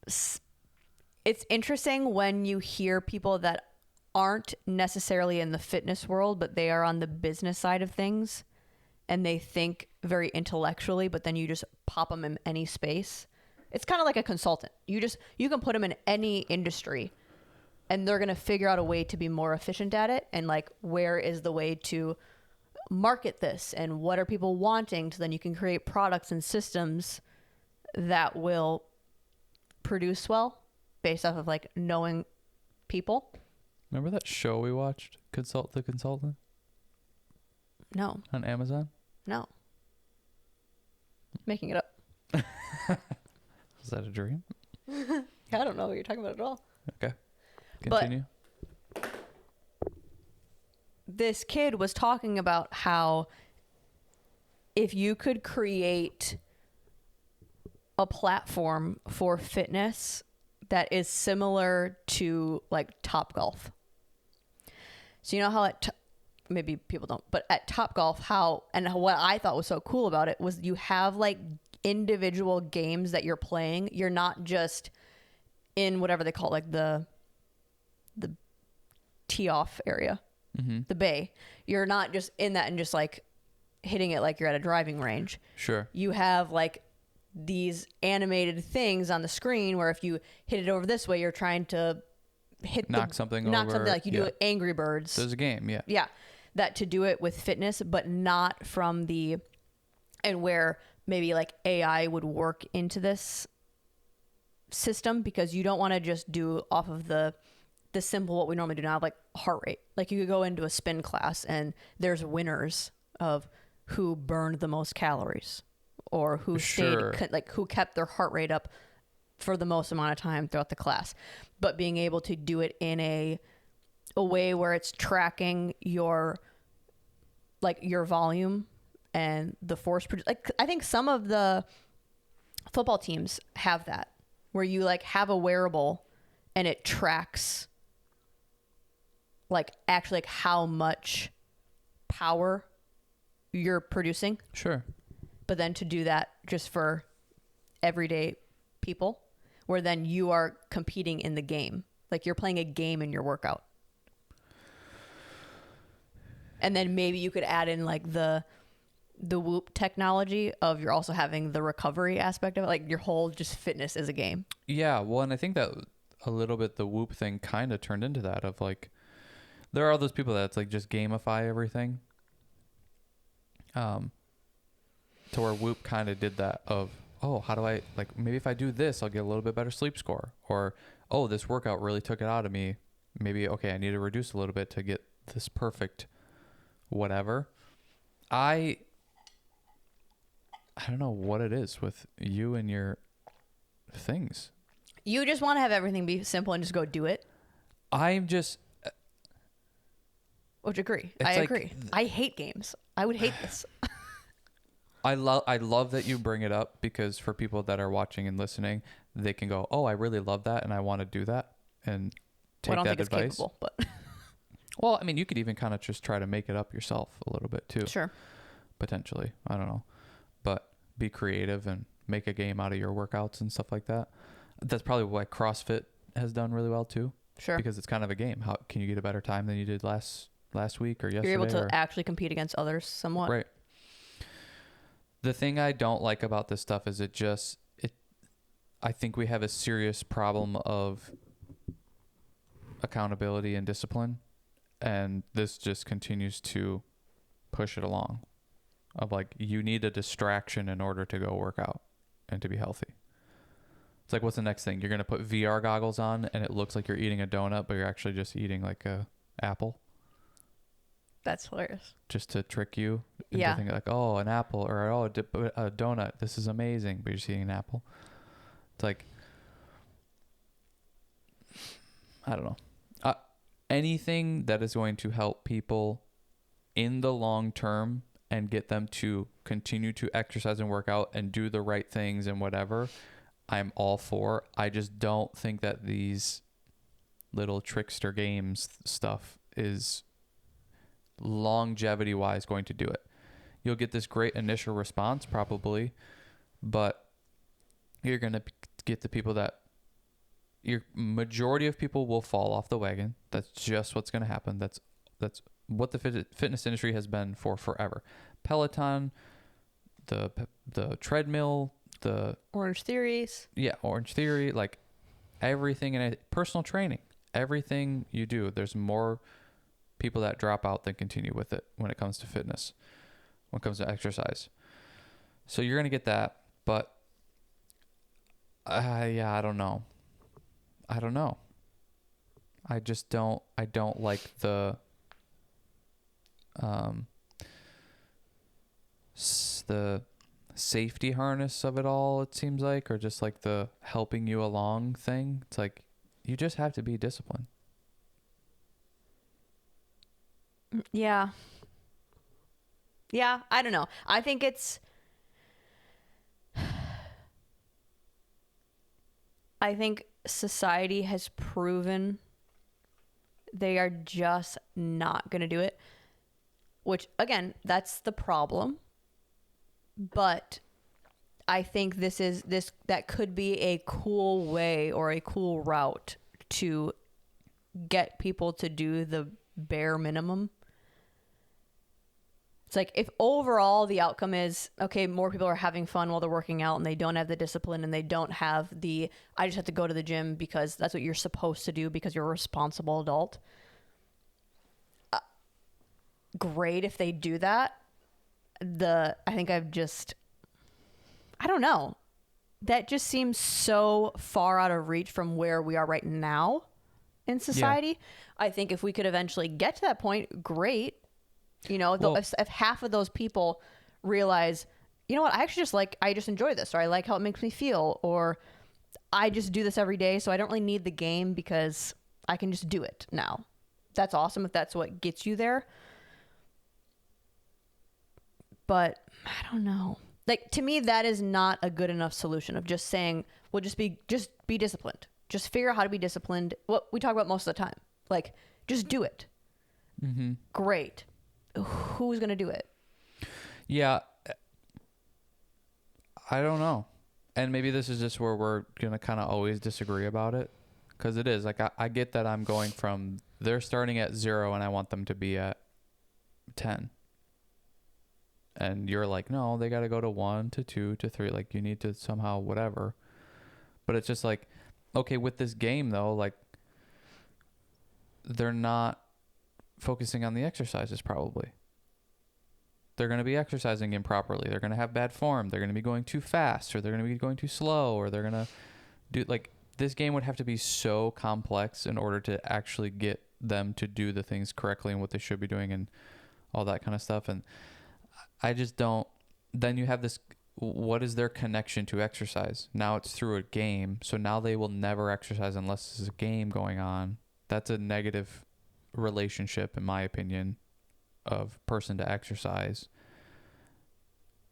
it's interesting when you hear people that aren't necessarily in the fitness world, but they are on the business side of things, and they think very intellectually, but then you just pop them in any space. It's kind of like a consultant. You can put them in any industry, and they're going to figure out a way to be more efficient at it. And like, where is the way to market this, and what are people wanting? So then you can create products and systems that will produce well based off of like knowing people.
Remember that show we watched, Consult the Consultant?
No.
On Amazon?
No. Making it up.
Is that a dream?
I don't know what you're talking about at all.
Okay. Continue.
But this kid was talking about how if you could create a platform for fitness that is similar to like Topgolf. So you know how maybe people don't, but at Topgolf, what I thought was so cool about it was you have like individual games that you're playing. You're not just in whatever they call it, like the tee off area, the bay. You're not just in that and just like hitting it like you're at a driving range.
Sure.
You have like these animated things on the screen where if you hit it over this way, you're trying to knock something like you do at Angry Birds.
There's a game, yeah.
Yeah. That to do it with fitness, but not from and where maybe like AI would work into this system, because you don't want to just do off of the simple, what we normally do now, like heart rate. Like you could go into a spin class and there's winners of who burned the most calories, or who who kept their heart rate up for the most amount of time throughout the class. But being able to do it in a way where it's tracking your volume and the force. Like I think some of the football teams have that, where you like have a wearable and it tracks like actually like how much power you're producing.
Sure.
But then to do that just for everyday people, where then you are competing in the game. Like you're playing a game in your workout. And then maybe you could add in like the Whoop technology of you're also having the recovery aspect of it. Like your whole just fitness is a game.
Yeah. Well, and I think that a little bit the Whoop thing kind of turned into that, of like, there are those people that's like just gamify everything. To where Whoop kind of did that of, oh, how do I, like, maybe if I do this, I'll get a little bit better sleep score. Or, oh, this workout really took it out of me. Maybe, okay, I need to reduce a little bit to get this perfect whatever. I don't know what it is with you and your things.
You just want to have everything be simple and just go do it.
I'm just...
Which agree. I agree. I hate games. I would hate this.
I love that you bring it up, because for people that are watching and listening, they can go, oh, I really love that and I want to do that and take that advice. I don't think it's capable, but well, I mean, you could even kind of just try to make it up yourself a little bit too.
Sure.
Potentially. I don't know. But be creative and make a game out of your workouts and stuff like that. That's probably what CrossFit has done really well too.
Sure.
Because it's kind of a game. How can you get a better time than you did last last week or yesterday.
You're able to actually compete against others somewhat.
Right. The thing I don't like about this stuff is I think we have a serious problem of accountability and discipline, and this just continues to push it along. Of like, you need a distraction in order to go work out and to be healthy. It's like, what's the next thing? You're going to put VR goggles on and it looks like you're eating a donut, but you're actually just eating like a apple.
That's hilarious.
Just to trick you into thinking like, oh, an apple, or oh, a donut. This is amazing, but you're just eating an apple. It's like, I don't know. Anything that is going to help people in the long term and get them to continue to exercise and work out and do the right things and whatever, I'm all for. I just don't think that these little trickster games stuff is longevity wise going to do it. You'll get this great initial response probably, but you're going to get the people that your majority of people will fall off the wagon. That's just what's going to happen. That's what the fitness industry has been for forever. Peloton, the treadmill, the
Orange Theories.
Yeah, Orange Theory, like everything in personal training, everything you do, there's more people that drop out than continue with it when it comes to fitness, when it comes to exercise. So you're going to get that, but I don't know. I don't like the safety harness of it all, it seems like, or just like the helping you along thing. It's like, you just have to be disciplined.
Yeah, I don't know. I think I think society has proven they are just not going to do it, which again, that's the problem. But I think that could be a cool way or a cool route to get people to do the bare minimum. It's like, if overall the outcome is, okay, more people are having fun while they're working out and they don't have the discipline and they don't have I just have to go to the gym because that's what you're supposed to do because you're a responsible adult. Great if they do that. I don't know. That just seems so far out of reach from where we are right now in society. Yeah. I think if we could eventually get to that point, great. You know, if half of those people realize, you know what, I just enjoy this, or I like how it makes me feel, or I just do this every day, so I don't really need the game because I can just do it now. That's awesome if that's what gets you there. But I don't know. Like, to me, that is not a good enough solution of just saying, well, just be disciplined. Just figure out how to be disciplined. What we talk about most of the time. Like, just do it. Mm-hmm. Great. Who's going to do it?
Yeah. I don't know. And maybe this is just where we're going to kind of always disagree about it. Because it is. Like, I get that I'm going from, they're starting at 0 and I want them to be at 10. And you're like, no, they got to go to 1 to 2 to 3. Like, you need to somehow whatever. But it's just like, okay, with this game, though, like, they're not focusing on the exercises probably. They're going to be exercising improperly. They're going to have bad form. They're going to be going too fast, or they're going to be going too slow, or they're going to do, like, this game would have to be so complex in order to actually get them to do the things correctly and what they should be doing and all that kind of stuff. And I just don't. Then you have this, what is their connection to exercise? Now it's through a game. So now they will never exercise unless there's a game going on. That's a negative relationship, in my opinion, of person to exercise.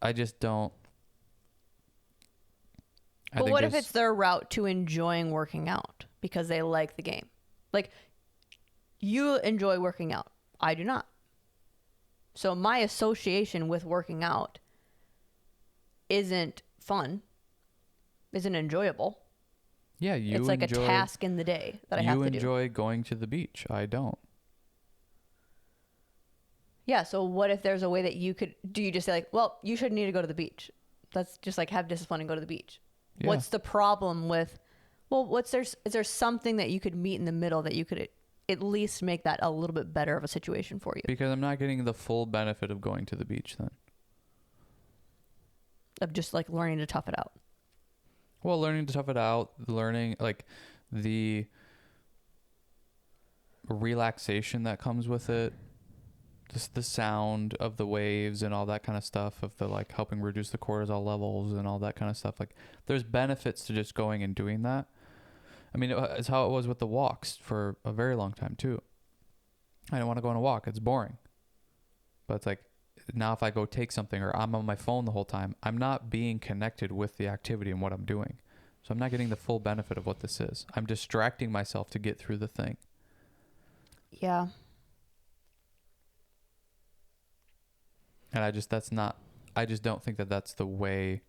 I just don't.
But what if it's their route to enjoying working out because they like the game? Like, you enjoy working out. I do not. So my association with working out isn't fun, isn't enjoyable.
Yeah,
it's like a task in the day that I have to do.
You enjoy going to the beach. I don't.
Yeah. So what if there's a way that you could, do you just say like, well, you shouldn't need to go to the beach. Let's just like have discipline and go to the beach.
Yeah.
What's the problem with, well, is there something that you could meet in the middle that you could at least make that a little bit better of a situation for you?
Because I'm not getting the full benefit of going to the beach then.
Of just like learning to tough it out.
Well, learning to tough it out, learning like the relaxation that comes with it, just the sound of the waves and all that kind of stuff, of the like helping reduce the cortisol levels and all that kind of stuff. Like there's benefits to just going and doing that. I mean, it's how it was with the walks for a very long time too. I didn't want to go on a walk. It's boring. But it's like, now if I go take something or I'm on my phone the whole time, I'm not being connected with the activity and what I'm doing. So I'm not getting the full benefit of what this is. I'm distracting myself to get through the thing.
Yeah.
And I just don't think that that's the way.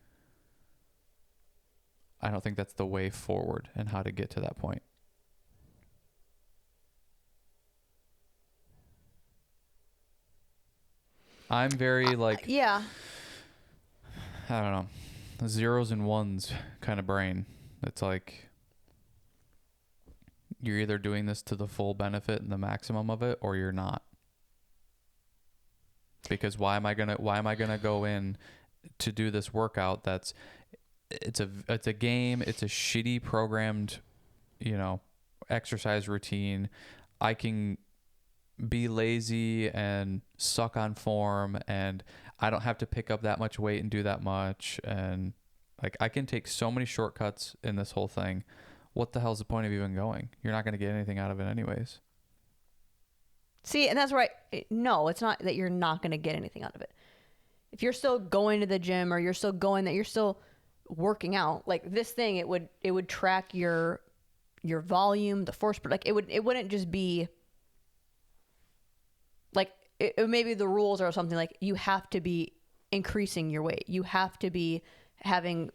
I don't think that's the way forward and how to get to that point. I'm very like,
yeah.
I don't know, zeros and ones kind of brain. It's like you're either doing this to the full benefit and the maximum of it, or you're not. Because why am I gonna go in to do this workout that's it's a game, it's a shitty programmed, exercise routine. I can be lazy and suck on form, and I don't have to pick up that much weight and do that much, and like I can take so many shortcuts in this whole thing. What the hell's the point of even going? You're not going to get anything out of it anyways.
See, and that's right. No, it's not that you're not going to get anything out of it. If you're still going to the gym, or you're still working out, like this thing, it would track your volume, the force, but like it wouldn't just be like, it maybe the rules are something like you have to be increasing your weight. You have to be having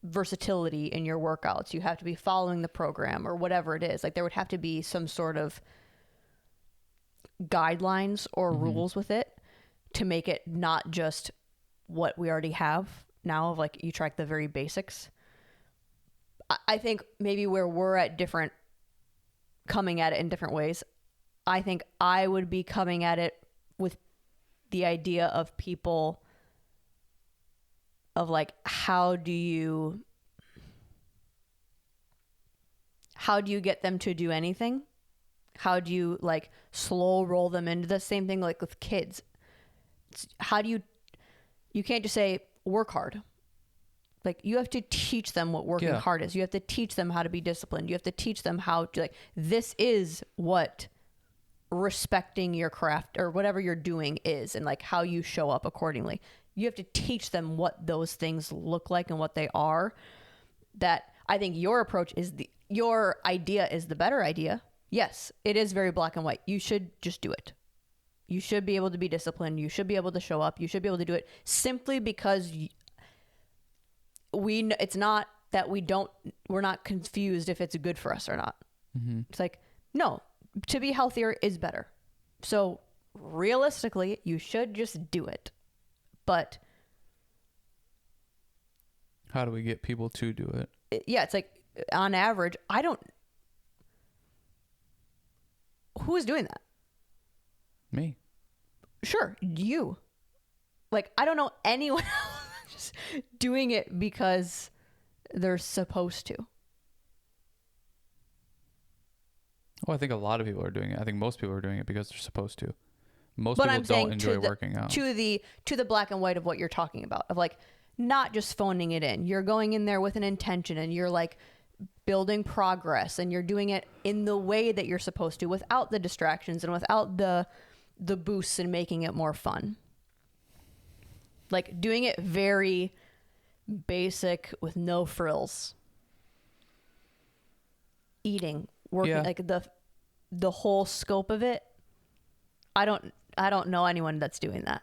versatility in your workouts. You have to be following the program or whatever it is. Like there would have to be some sort of guidelines or rules with it to make it not just what we already have now of like you track the very basics. I think maybe where we're at coming at it in different ways. I think I would be coming at it with the idea of people of like, how do you get them to do anything? How do you like slow roll them into the same thing like with kids? You can't just say work hard. Like you have to teach them what working hard is. You have to teach them how to be disciplined. You have to teach them how to like, this is what respecting your craft or whatever you're doing is, and like how you show up accordingly. You have to teach them what those things look like and what they are. That I think your approach is your idea is the better idea. Yes, it is very black and white. You should just do it. You should be able to be disciplined. You should be able to show up. You should be able to do it simply because it's not that we're not confused if it's good for us or not. Mm-hmm. It's like, no, to be healthier is better. So realistically, you should just do it. But
how do we get people to do it?
Yeah, it's like on average, who is doing that?
Me.
Sure, you. Like, I don't know anyone else just doing it because they're supposed to.
Well, I think a lot of people are doing it. I think most people are doing it because they're supposed to. Most people don't enjoy working out.
To the black and white of what you're talking about, of like not just phoning it in. You're going in there with an intention, and you're like building progress, and you're doing it in the way that you're supposed to, without the distractions and without the boosts, and making it more fun. Like doing it very basic with no frills. Eating, working, like the whole scope of it. I don't know anyone that's doing that.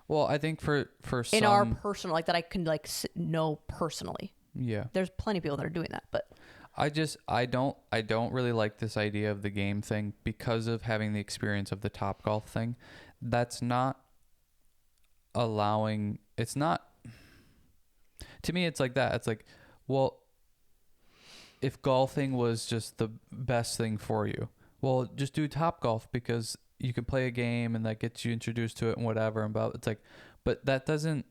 Well, I think for some,
in our personal, like that I can like know personally.
Yeah.
There's plenty of people that are doing that, but
I don't really like this idea of the game thing because of having the experience of the Top Golf thing. That's not allowing, it's not, to me it's like that. It's like, well, if golfing was just the best thing for you, well, just do Top Golf because you can play a game and that gets you introduced to it and whatever. And about, it's like, but that doesn't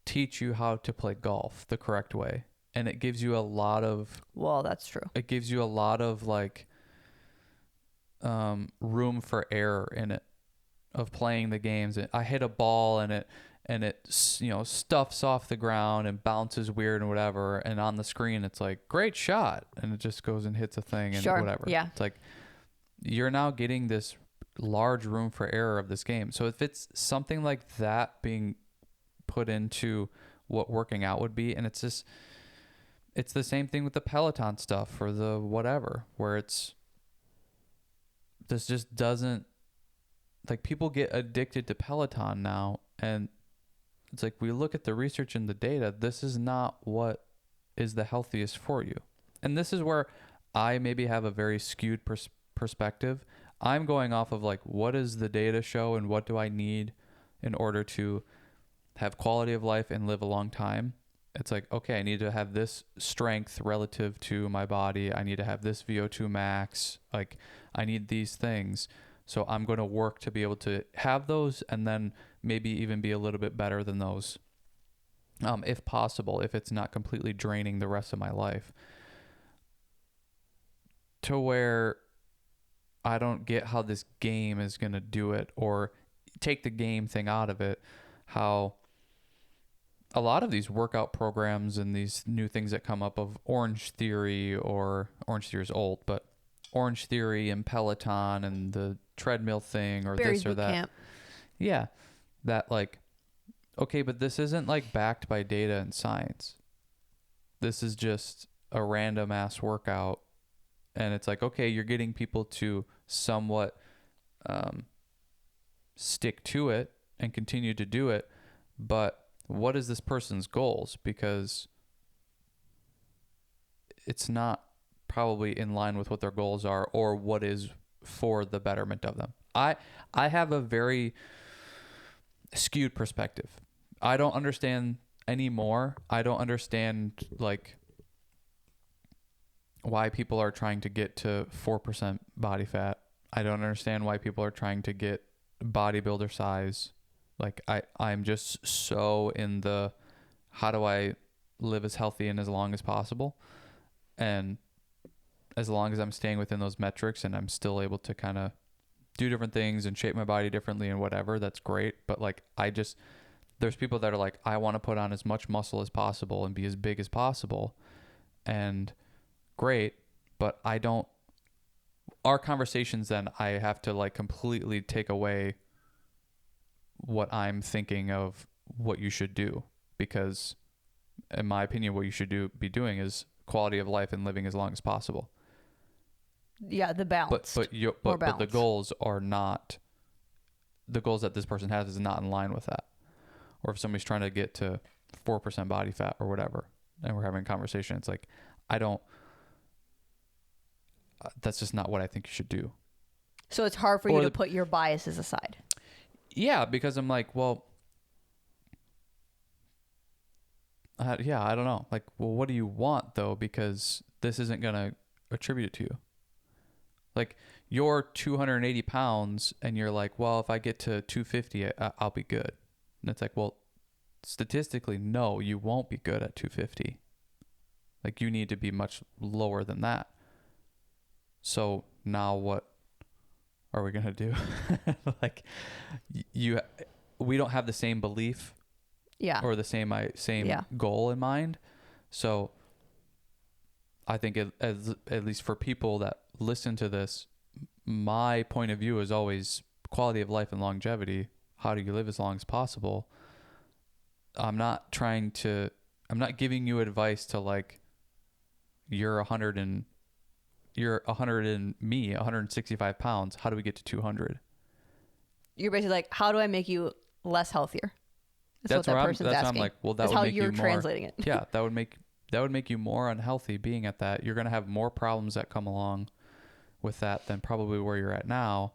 teach you how to play golf the correct way. And it gives you a lot of,
Well, that's true.
it gives you a lot of like room for error in it of playing the games. I hit a ball and it stuffs off the ground and bounces weird and whatever, and on the screen it's like great shot and it just goes and hits a thing and whatever.
Yeah.
It's like you're now getting this large room for error of this game. So if it's something like that being put into what working out would be, and it's the same thing with the Peloton stuff or the whatever, where this just doesn't, like, people get addicted to Peloton now, and it's like, we look at the research and the data, this is not what is the healthiest for you. And this is where I maybe have a very skewed perspective. I'm going off of like, what does the data show and what do I need in order to have quality of life and live a long time? It's like, okay, I need to have this strength relative to my body. I need to have this VO2 max. Like, I need these things. So I'm going to work to be able to have those and then maybe even be a little bit better than those, if possible, if it's not completely draining the rest of my life. To where I don't get how this game is going to do it, or take the game thing out of it, how a lot of these workout programs and these new things that come up of Orange Theory, or Orange Theory is old, but Orange Theory and Peloton and the treadmill thing or
Barry's
this or
Boot
that.
Camp.
Yeah. That like, okay, but this isn't like backed by data and science. This is just a random ass workout. And it's like, okay, you're getting people to somewhat stick to it and continue to do it. But what is this person's goals? Because it's not probably in line with what their goals are or what is for the betterment of them. I have a very skewed perspective. I don't understand anymore. I don't understand like why people are trying to get to 4% body fat. I don't understand why people are trying to get bodybuilder size. Like I'm just so in the, how do I live as healthy and as long as possible? And as long as I'm staying within those metrics and I'm still able to kind of do different things and shape my body differently and whatever, that's great. But like, there's people that are like, I want to put on as much muscle as possible and be as big as possible. And great. But our conversations then, I have to like completely take away what I'm thinking of what you should do, because in my opinion, what you should be doing is quality of life and living as long as possible.
Yeah, the balance.
But the goals are not, the goals that this person has is not in line with that. Or if somebody's trying to get to 4% body fat or whatever, and we're having a conversation, it's like, that's just not what I think you should do.
So it's hard for you to put your biases aside.
Yeah, because I'm like, well, I don't know. Like, well, what do you want though? Because this isn't going to attribute it to you. Like, you're 280 pounds and you're like, well, if I get to 250, I'll be good. And it's like, well, statistically, no, you won't be good at 250. Like, you need to be much lower than that. So now what are we going to do? Like, we don't have the same belief.
Yeah.
Or the same goal in mind. So I think at least for people that listen to this, my point of view is always quality of life and longevity. How do you live as long as possible? I'm not giving you advice to like, you're 165 pounds. How do we get to 200?
You're basically like, how do I make you less healthier? That's what that person's asking.
I'm like, well, that
That's
would
how
make
you're
you more,
translating it.
Yeah, that would make would make you more unhealthy being at that. You're going to have more problems that come along with that than probably where you're at now.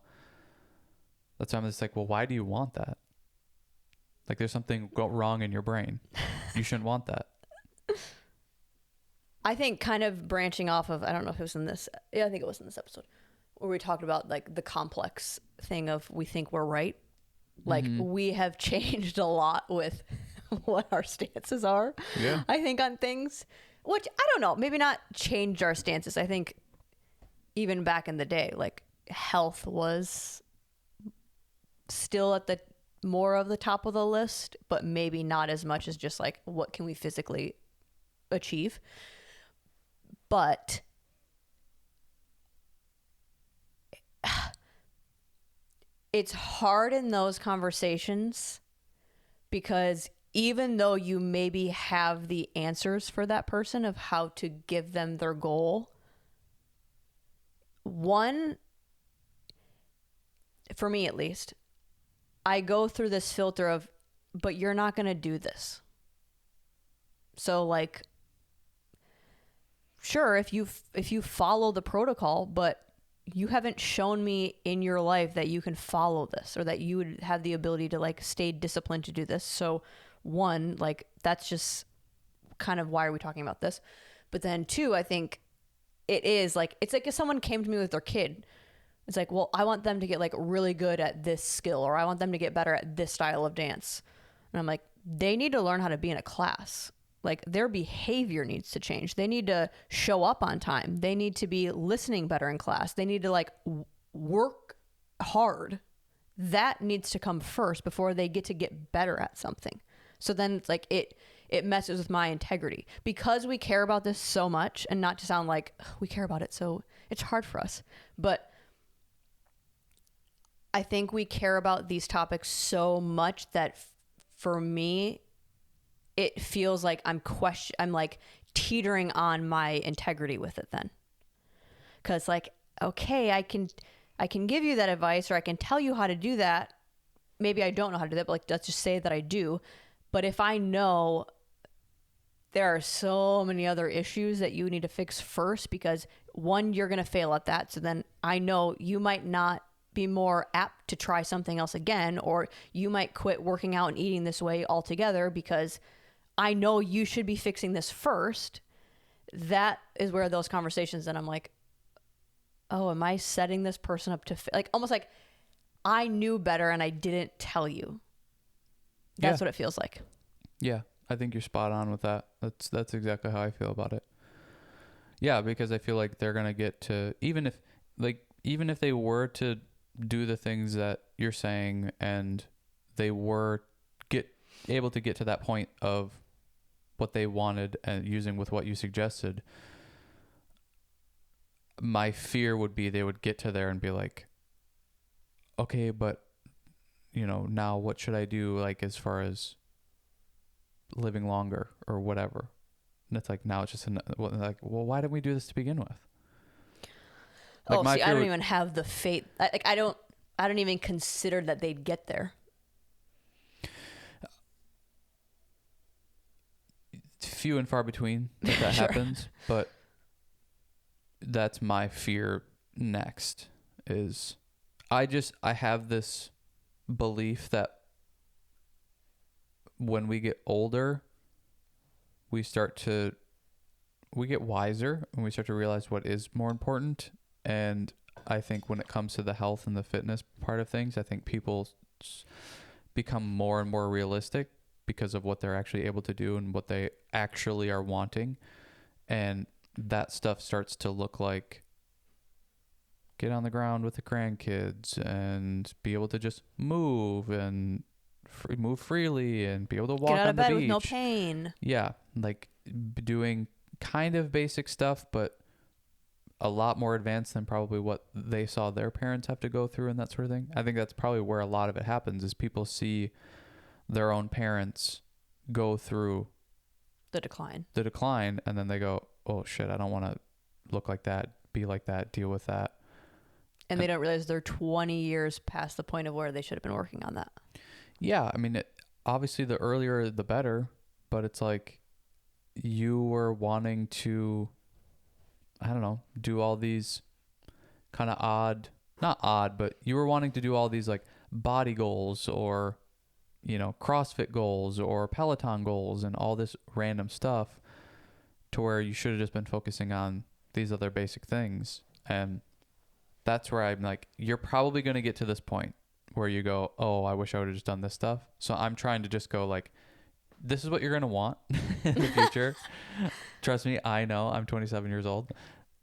That's why I'm just like, well, why do you want that? Like, there's something wrong in your brain. You shouldn't want that.
I think kind of branching off of, I don't know if it was in this. Yeah, I think it was in this episode where we talked about like the complex thing of we think we're right. Like we have changed a lot with what our stances are.
Yeah.
I think on things, which I don't know, maybe not changed our stances. I think even back in the day, like health was still at the more of the top of the list, but maybe not as much as just like what can we physically achieve. But it's hard in those conversations because even though you maybe have the answers for that person of how to give them their goal, one, for me at least, I go through this filter of, but you're not going to do this. So like, sure, if you follow the protocol, but you haven't shown me in your life that you can follow this or that you would have the ability to like stay disciplined to do this. So one, like that's just kind of why are we talking about this? But then two, I think it's like if someone came to me with their kid, it's like, well, I want them to get like really good at this skill, or I want them to get better at this style of dance. And I'm like, they need to learn how to be in a class. Like their behavior needs to change. They need to show up on time. They need to be listening better in class. They need to like work hard. That needs to come first before they get better at something. So then it's like it messes with my integrity because we care about this so much, and not to sound like we care about it so it's hard for us, but I think we care about these topics so much that for me, it feels like I'm like teetering on my integrity with it then. Cause like, okay, I can give you that advice, or I can tell you how to do that. Maybe I don't know how to do that, but like, let's just say that I do. But if I know there are so many other issues that you need to fix first, because one, you're going to fail at that. So then I know you might not be more apt to try something else again, or you might quit working out and eating this way altogether because I know you should be fixing this first. That is where those conversations, and I'm like, oh, am I setting this person up to like almost like I knew better and I didn't tell you. That's what it feels like. Yeah,
I think you're spot on with that. That's exactly how I feel about it. Yeah, because I feel like they're gonna get to, even if they were to do the things that you're saying and they were able to get to that point of what they wanted and using with what you suggested, my fear would be they would get to there and be like, okay, but now what should I do, like as far as living longer or whatever? And it's like, now it's just like, well, why didn't we do this to begin with?
Like I don't even have the faith. I don't even consider that they'd get there.
Few and far between that sure. happens, but that's my fear next is I have this belief that when we get older, we get wiser and we start to realize what is more important. And I think when it comes to the health and the fitness part of things, I think people become more and more realistic because of what they're actually able to do and what they actually are wanting. And that stuff starts to look like get on the ground with the grandkids and be able to just move and move freely and be able to walk
get out
on
of bed
the beach
with no pain.
Yeah, like doing kind of basic stuff, but a lot more advanced than probably what they saw their parents have to go through and that sort of thing. I think that's probably where a lot of it happens is people see their own parents go through
the decline,
and then they go, oh shit, I don't want to look like that, be like that, deal with that.
And they don't realize they're 20 years past the point of where they should have been working on that.
Yeah, I mean, obviously the earlier the better, but it's like you were wanting to, I don't know, do all these kind of not odd, but you were wanting to do all these like body goals or, you know, CrossFit goals or Peloton goals and all this random stuff, to where you should have just been focusing on these other basic things. And that's where I'm like, you're probably going to get to this point where you go, oh, I wish I would have just done this stuff. So I'm trying to just go like, this is what you're going to want in the future. Trust me, I know. I'm 27 years old.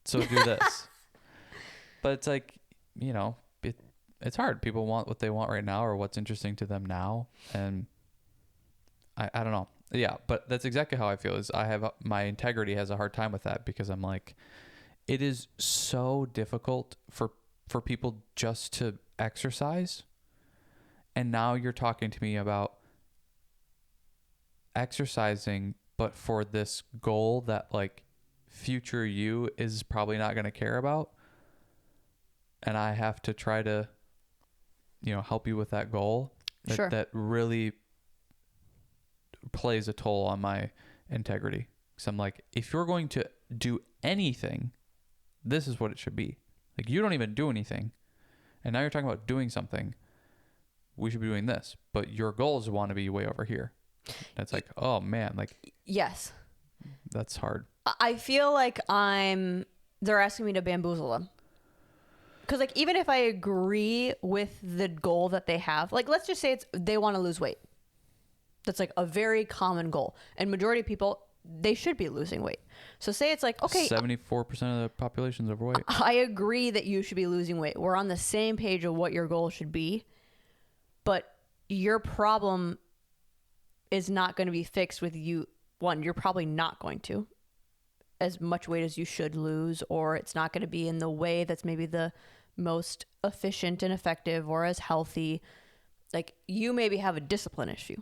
So do this. But it's like, you know, it's hard. People want what they want right now or what's interesting to them now. And I don't know. Yeah, but that's exactly how I feel. Is my integrity has a hard time with that, because I'm like, it is so difficult for people just to exercise. And now you're talking to me about exercising, but for this goal that like future you is probably not going to care about. And I have to try to, you know, help you with that goal.
Sure.
That really plays a toll on my integrity. Because I'm like, if you're going to do anything, this is what it should be. Like, you don't even do anything, and now you're talking about doing something. We should be doing this, but your goals want to be way over here. That's like, oh man, like,
yes,
that's hard.
I feel like they're asking me to bamboozle them. Because like, even if I agree with the goal that they have, like, let's just say they want to lose weight. That's like a very common goal. And majority of people, they should be losing weight. So say it's like, okay,
74% of the population is overweight.
I agree that you should be losing weight. We're on the same page of what your goal should be. But your problem is not going to be fixed with you. One, you're probably not going to as much weight as you should lose, or it's not going to be in the way that's maybe the most efficient and effective or as healthy. Like, you maybe have a discipline issue.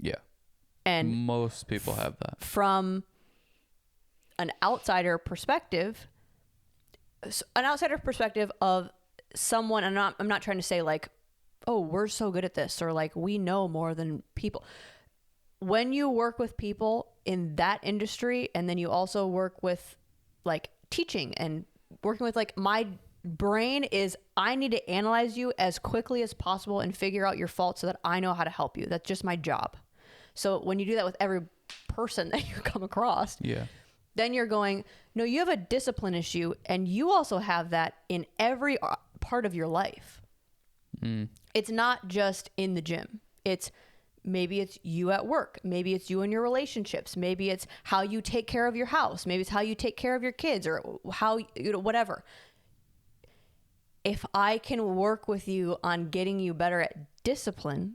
Yeah.
And
most people have that.
From an outsider perspective of someone, and I'm not trying to say like, oh, we're so good at this, or like we know more than people. When you work with people in that industry, and then you also work with like teaching and working with, like, my brain is, I need to analyze you as quickly as possible and figure out your faults so that I know how to help you. That's just my job. So when you do that with every person that you come across,
yeah,
then you're going, no, you have a discipline issue, and you also have that in every part of your life. It's not just in the gym. Maybe it's you at work. Maybe it's you in your relationships. Maybe it's how you take care of your house. Maybe it's how you take care of your kids, or how, you know, whatever. If I can work with you on getting you better at discipline,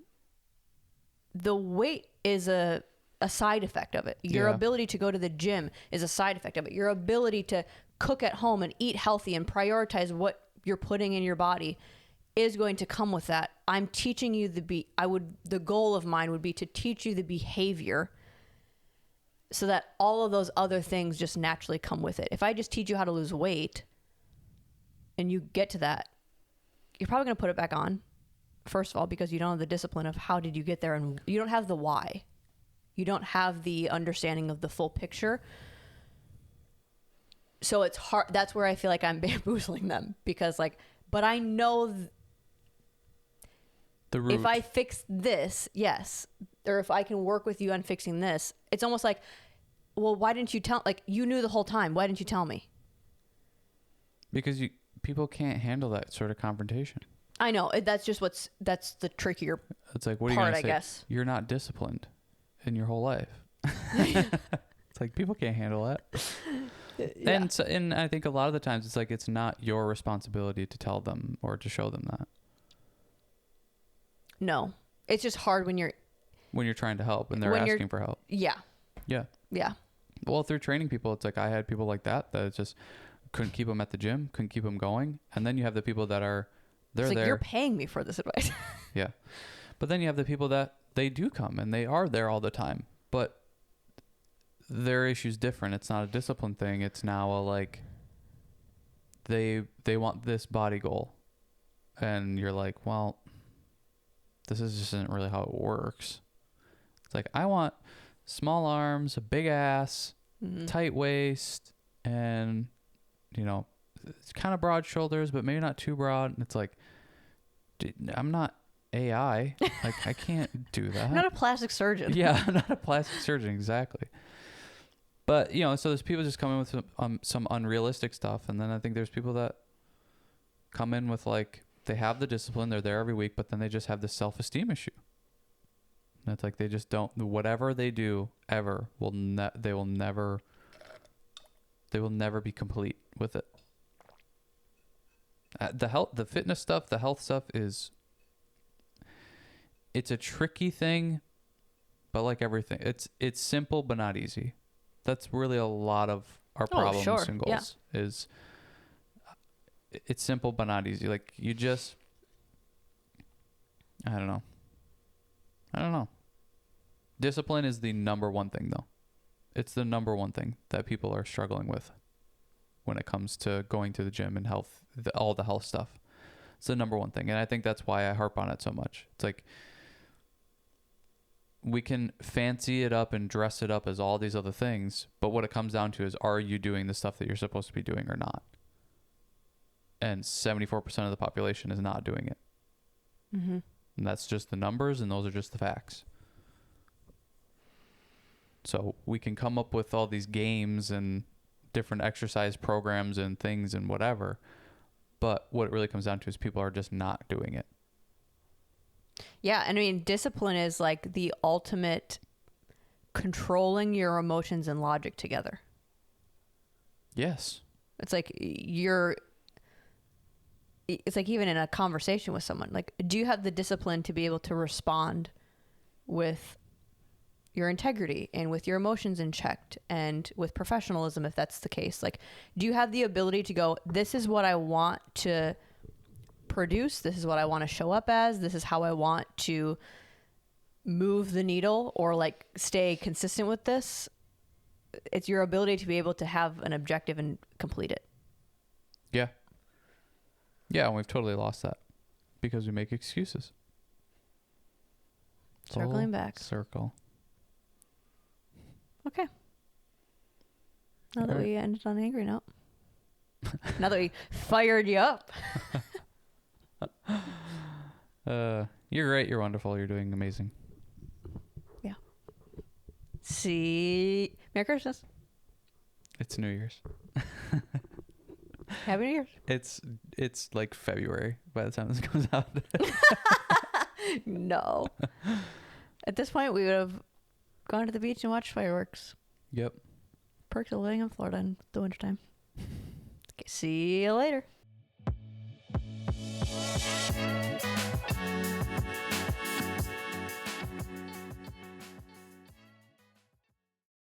the weight is a side effect of it. Your ability to go to the gym is a side effect of it. Your ability to cook at home and eat healthy and prioritize what you're putting in your body is going to come with that. I'm teaching you the goal of mine would be to teach you the behavior so that all of those other things just naturally come with it. If I just teach you how to lose weight and you get to that, you're probably going to put it back on. First of all, because you don't have the discipline of how did you get there, and you don't have the why. You don't have the understanding of the full picture. So it's hard. That's where I feel like I'm bamboozling them, because like, but I know
the root.
If I fix this, yes, or if I can work with you on fixing this, it's almost like, well, why didn't you tell, like, you knew the whole time. Why didn't you tell me?
Because people can't handle that sort of confrontation.
I know. That's the trickier part,
it's like, what are you going to say?
I guess.
You're not disciplined in your whole life. It's like, people can't handle that. Yeah. And I think a lot of the times it's like, it's not your responsibility to tell them or to show them that.
No, it's just hard when you're
trying to help and they're asking for help.
Yeah.
Yeah.
Yeah.
Well, through training people, it's like, I had people like that it's just couldn't keep them at the gym, couldn't keep them going. And then you have the people that they're
like,
there.
you're paying me for this advice.
Yeah. But then you have the people that they do come and they are there all the time, but their issue's different. It's not a discipline thing. It's now a, like, they want this body goal, and you're like, well, this just isn't really how it works. It's like, I want small arms, a big ass, tight waist, and, you know, it's kind of broad shoulders, but maybe not too broad. And it's like, dude, I'm not AI. Like, I can't do that.
I'm not a plastic surgeon.
Yeah, I'm not a plastic surgeon, exactly. But, you know, so there's people just coming with some unrealistic stuff. And then I think there's people that come in with, like, they have the discipline, they're there every week, but then they just have this self-esteem issue. And it's like they just don't, whatever they do ever, they will never be complete with it. The fitness stuff, the health stuff it's a tricky thing, but like everything, it's simple but not easy. That's really a lot of our problems and goals is it's simple but not easy. Like you just, I don't know. Discipline is the number one thing though. It's the number one thing that people are struggling with when it comes to going to the gym and health, all the health stuff. It's the number one thing. And I think that's why I harp on it so much. It's like, we can fancy it up and dress it up as all these other things, but what it comes down to is, are you doing the stuff that you're supposed to be doing or not? And 74% of the population is not doing it. Mm-hmm. And that's just the numbers, and those are just the facts. So we can come up with all these games and different exercise programs and things and whatever, but what it really comes down to is people are just not doing it.
Yeah, and I mean, discipline is like the ultimate controlling your emotions and logic together.
Yes.
It's like it's like even in a conversation with someone, like, do you have the discipline to be able to respond with your integrity and with your emotions in check and with professionalism, if that's the case? Like, do you have the ability to go, this is what I want to produce, this is what I want to show up as, this is how I want to move the needle or like stay consistent with this? It's your ability to be able to have an objective and complete it.
Yeah, and we've totally lost that because we make excuses.
Circling back.
Circle.
Okay. Now that we ended on an angry note. Now that we fired you up.
You're great. You're wonderful. You're doing amazing.
Yeah. See, Merry Christmas.
It's New Year's.
Happy New Year's.
It's like February by the time this comes out.
No. At this point, we would have gone to the beach and watched fireworks.
Yep.
Perks of living in Florida in the wintertime. Okay, see you later.